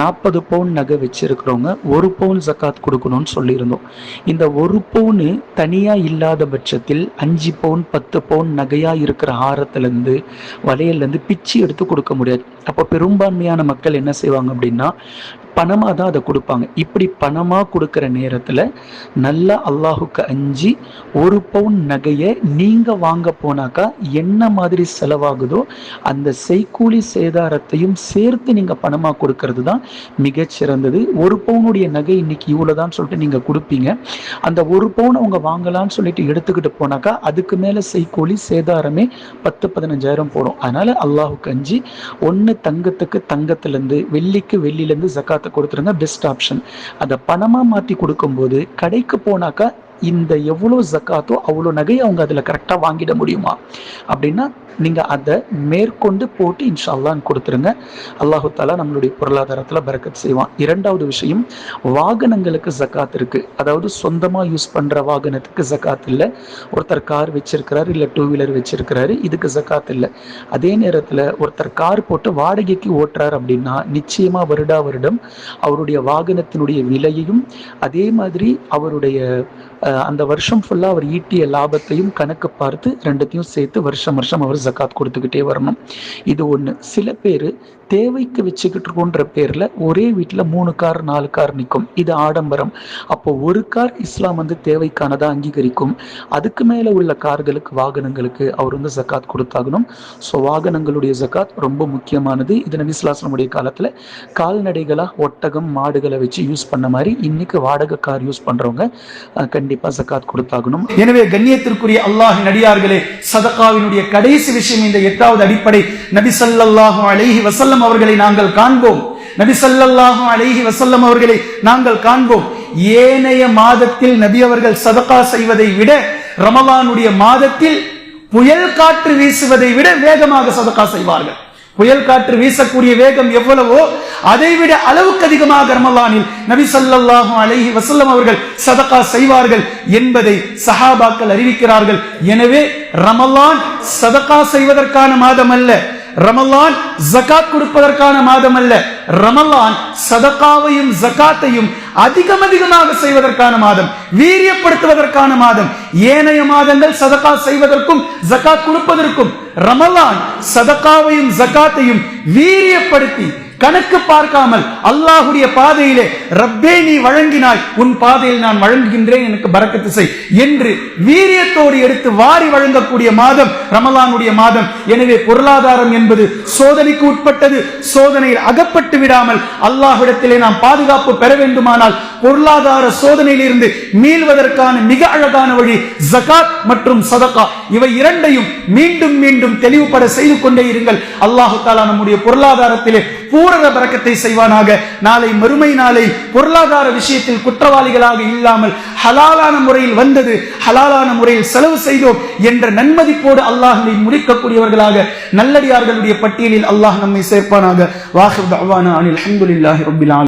40 பவுன் நகை வச்சிருக்கிறவங்க 1 பவுன் ஜகாத் கொடுக்கணும்னு சொல்லியிருந்தோம். இந்த 1 பவுனு தனியாக இல்லாத பட்சத்தில் 5 பவுன் 10 பவுன் நகையாக இருக்கிற ஹாரத்துலேருந்து வளையல்லேருந்து பிச்சு எடுத்து கொடுக்க முடியாது. அப்போ பெரும்பான்மையான மக்கள் என்ன செய்வாங்க அப்படின்னா, பணமாக தான் அதை கொடுப்பாங்க. இப்படி பணமாக கொடுக்குற நேரத்தில் நல்லா அல்லாஹுக்கு அஞ்சி 1 பவுன் நகையை நீங்கள் வாங்க போனாக்கா என்ன மாதிரி செலவாகுதோ அந்த செய்கூலி சேதாரத்தையும் சேர்த்து நீங்கள் பணமாக கொடுக்கறது தான் மிகச்சிறந்தது. 1 பவுனுடைய நகை இன்னைக்கு இவ்வளோதான் சொல்லிட்டு நீங்கள் கொடுப்பீங்க. அந்த 1 பவுன் அவங்க வாங்கலான்னு சொல்லிட்டு எடுத்துக்கிட்டு போனாக்கா அதுக்கு மேலே செய்கூலி சேதாரமே 10-15 போடும். அதனால் அல்லாஹுக்கு அஞ்சி ஒன்று தங்கத்துக்கு தங்கத்திலேருந்து, வெள்ளிக்கு வெள்ளிலேருந்து ஜகாத் கொடுத்துருங்க, பெஸ்ட் ஆப்ஷன். அதை பணமா மாற்றி கொடுக்கும்போது கடைக்கு போனாக்கா இந்த எவ்வளோ ஜக்காத்தோ அவ்வளோ நகையை அவங்க அதில் கரெக்டாக வாங்கிட முடியுமா அப்படின்னா நீங்கள் அதை மேற்கொண்டு போட்டு இன்ஷா அல்லாஹ் கொடுத்துருங்க. அல்லாஹு தாலா நம்மளுடைய பொருளாதாரத்தில் பரக்கத் செய்வான். 2வது விஷயம், வாகனங்களுக்கு ஜக்காத் இருக்குது. அதாவது சொந்தமாக யூஸ் பண்ணுற வாகனத்துக்கு ஜக்காத் இல்லை. ஒருத்தர் கார் வச்சிருக்கிறாரு, இல்லை 2 வீலர் வச்சிருக்கிறாரு, இதுக்கு ஜக்காத் இல்லை. அதே நேரத்தில் ஒருத்தர் கார் போட்டு வாடகைக்கு ஓட்டுறார் அப்படின்னா நிச்சயமாக வருடம் அவருடைய வாகனத்தினுடைய விலையையும் அதே மாதிரி அவருடைய அந்த வருஷம் ஃபுல்லாக அவர் ஈட்டிய லாபத்தையும் கணக்கு பார்த்து 2த்தையும் சேர்த்து வருஷம் அவர் ஜக்காத் கொடுத்துக்கிட்டே வரணும். இது ஒன்று. சில பேர் தேவைக்கு வச்சுக்கிட்டு இருக்கோன்ற பேரில் ஒரே வீட்டில் 3 கார் 4 கார் நிற்கும். இது ஆடம்பரம். அப்போ ஒரு கார் இஸ்லாம் தேவைக்கானதாக அங்கீகரிக்கும். அதுக்கு மேலே உள்ள கார்களுக்கு, வாகனங்களுக்கு அவர் ஜக்காத் கொடுத்தாகணும். ஸோ வாகனங்களுடைய ஜக்காத் ரொம்ப முக்கியமானது. இது நபி ஸல்லல்லாஹு அலைஹி வஸல்லம் காலத்தில் கால்நடைகளாக ஒட்டகம் மாடுகளை வச்சு யூஸ் பண்ண மாதிரி இன்னைக்கு வாடகை கார் யூஸ் பண்ணுறவங்க கண்டிப்பாக ஜக்காத் கொடுத்தாகணும். எனவே கண்ணியத்திற்குரிய அல்லாஹ்வின் அடியார்களே, சதகாவினுடைய கடைசி விஷயம் இந்த 8வது அடிப்படை. நபி ஸல்லல்லாஹு அலைஹி வஸல்லம் அவர்களை நாங்கள் காண்போம். நபி ஸல்லல்லாஹு அலைஹி வஸல்லம் அவர்களை நாங்கள் காண்போம். ஏனைய மாதத்தில் நபி அவர்கள் சதகா செய்வதை விட ரமலானுடைய மாதத்தில் புயல் காற்று வீசுவதை விட வேகமாக சதகா செய்வார்கள். புயல் காற்று வீசக்கூடிய வேகம் எவ்வளவோ அதை விட அளவுக்கு அதிகமாக ரமலானில் நபி ஸல்லல்லாஹு அலைஹி வஸல்லம் அவர்கள் சதகா செய்வார்கள் என்பதை சஹாபாக்கள் அறிவிக்கிறார்கள். எனவே ரமலான் சதகா செய்வதற்கான மாதம் அல்ல, ரமலான் ஜகாத் கொடுப்பதற்கான மாதம் அல்ல, ரமலான் சதகாவையும் ஜகாத்தையும் அதிகமாக செய்வதற்கான மாதம், வீரியப்படுத்துவதற்கான மாதம். ஏனைய மாதங்கள் சதகா செய்வதற்கும் ஜகாத் கொடுப்பதற்கும், ரமலான் சதகாவையும் ஜகாத்தையும் வீரியப்படுத்தி கணக்கு பார்க்காமல் அல்லாஹ்வுடைய பாதையிலே ரப்பே நீ வழங்கினாய், உன் பாதையில் நான் வழங்குகின்றேன், எனக்கு பரக்கத்து செய் என்று வீரியத்தோடு எடுத்து வாரி வழங்கக்கூடிய மாதம் ரமலானுடைய மாதம். எனவே பொருளாதாரம் என்பது சோதனைக்கு உட்பட்டது. சோதனையில் அகப்பட்டு விடாமல் அல்லாஹ்விடத்திலே நாம் பாதுகாப்பு பெற வேண்டுமானால் பொருளாதார சோதனையில் இருந்து மீள்வதற்கான மிக அழகான வழி ஜகாத் மற்றும் சதகா. இவை இரண்டையும் மீண்டும் மீண்டும் தெளிவுபட செய்து கொண்டே இருங்கள். அல்லாஹு தஆலா நம்முடைய பொருளாதாரத்திலே பூரண பரக்கத்தை செய்வானாக. நாளை மறுமை நாளை பொருளாதார விஷயத்தில் குற்றவாளிகளாக இல்லாமல் ஹலாலான முறையில் வந்தது, ஹலாலான முறையில் செலவு செய்தோம் என்ற நன்மதிப்போடு அல்லாஹ்வை முடிக்கக்கூடியவர்களாக நல்லடியார்களுடைய பட்டியலில் அல்லாஹ் நம்மை சேர்ப்பானாக. வாஹிர் தஅவானா அனில் ஹம்துலில்லாஹி ரப்பில் ஆலமீன்.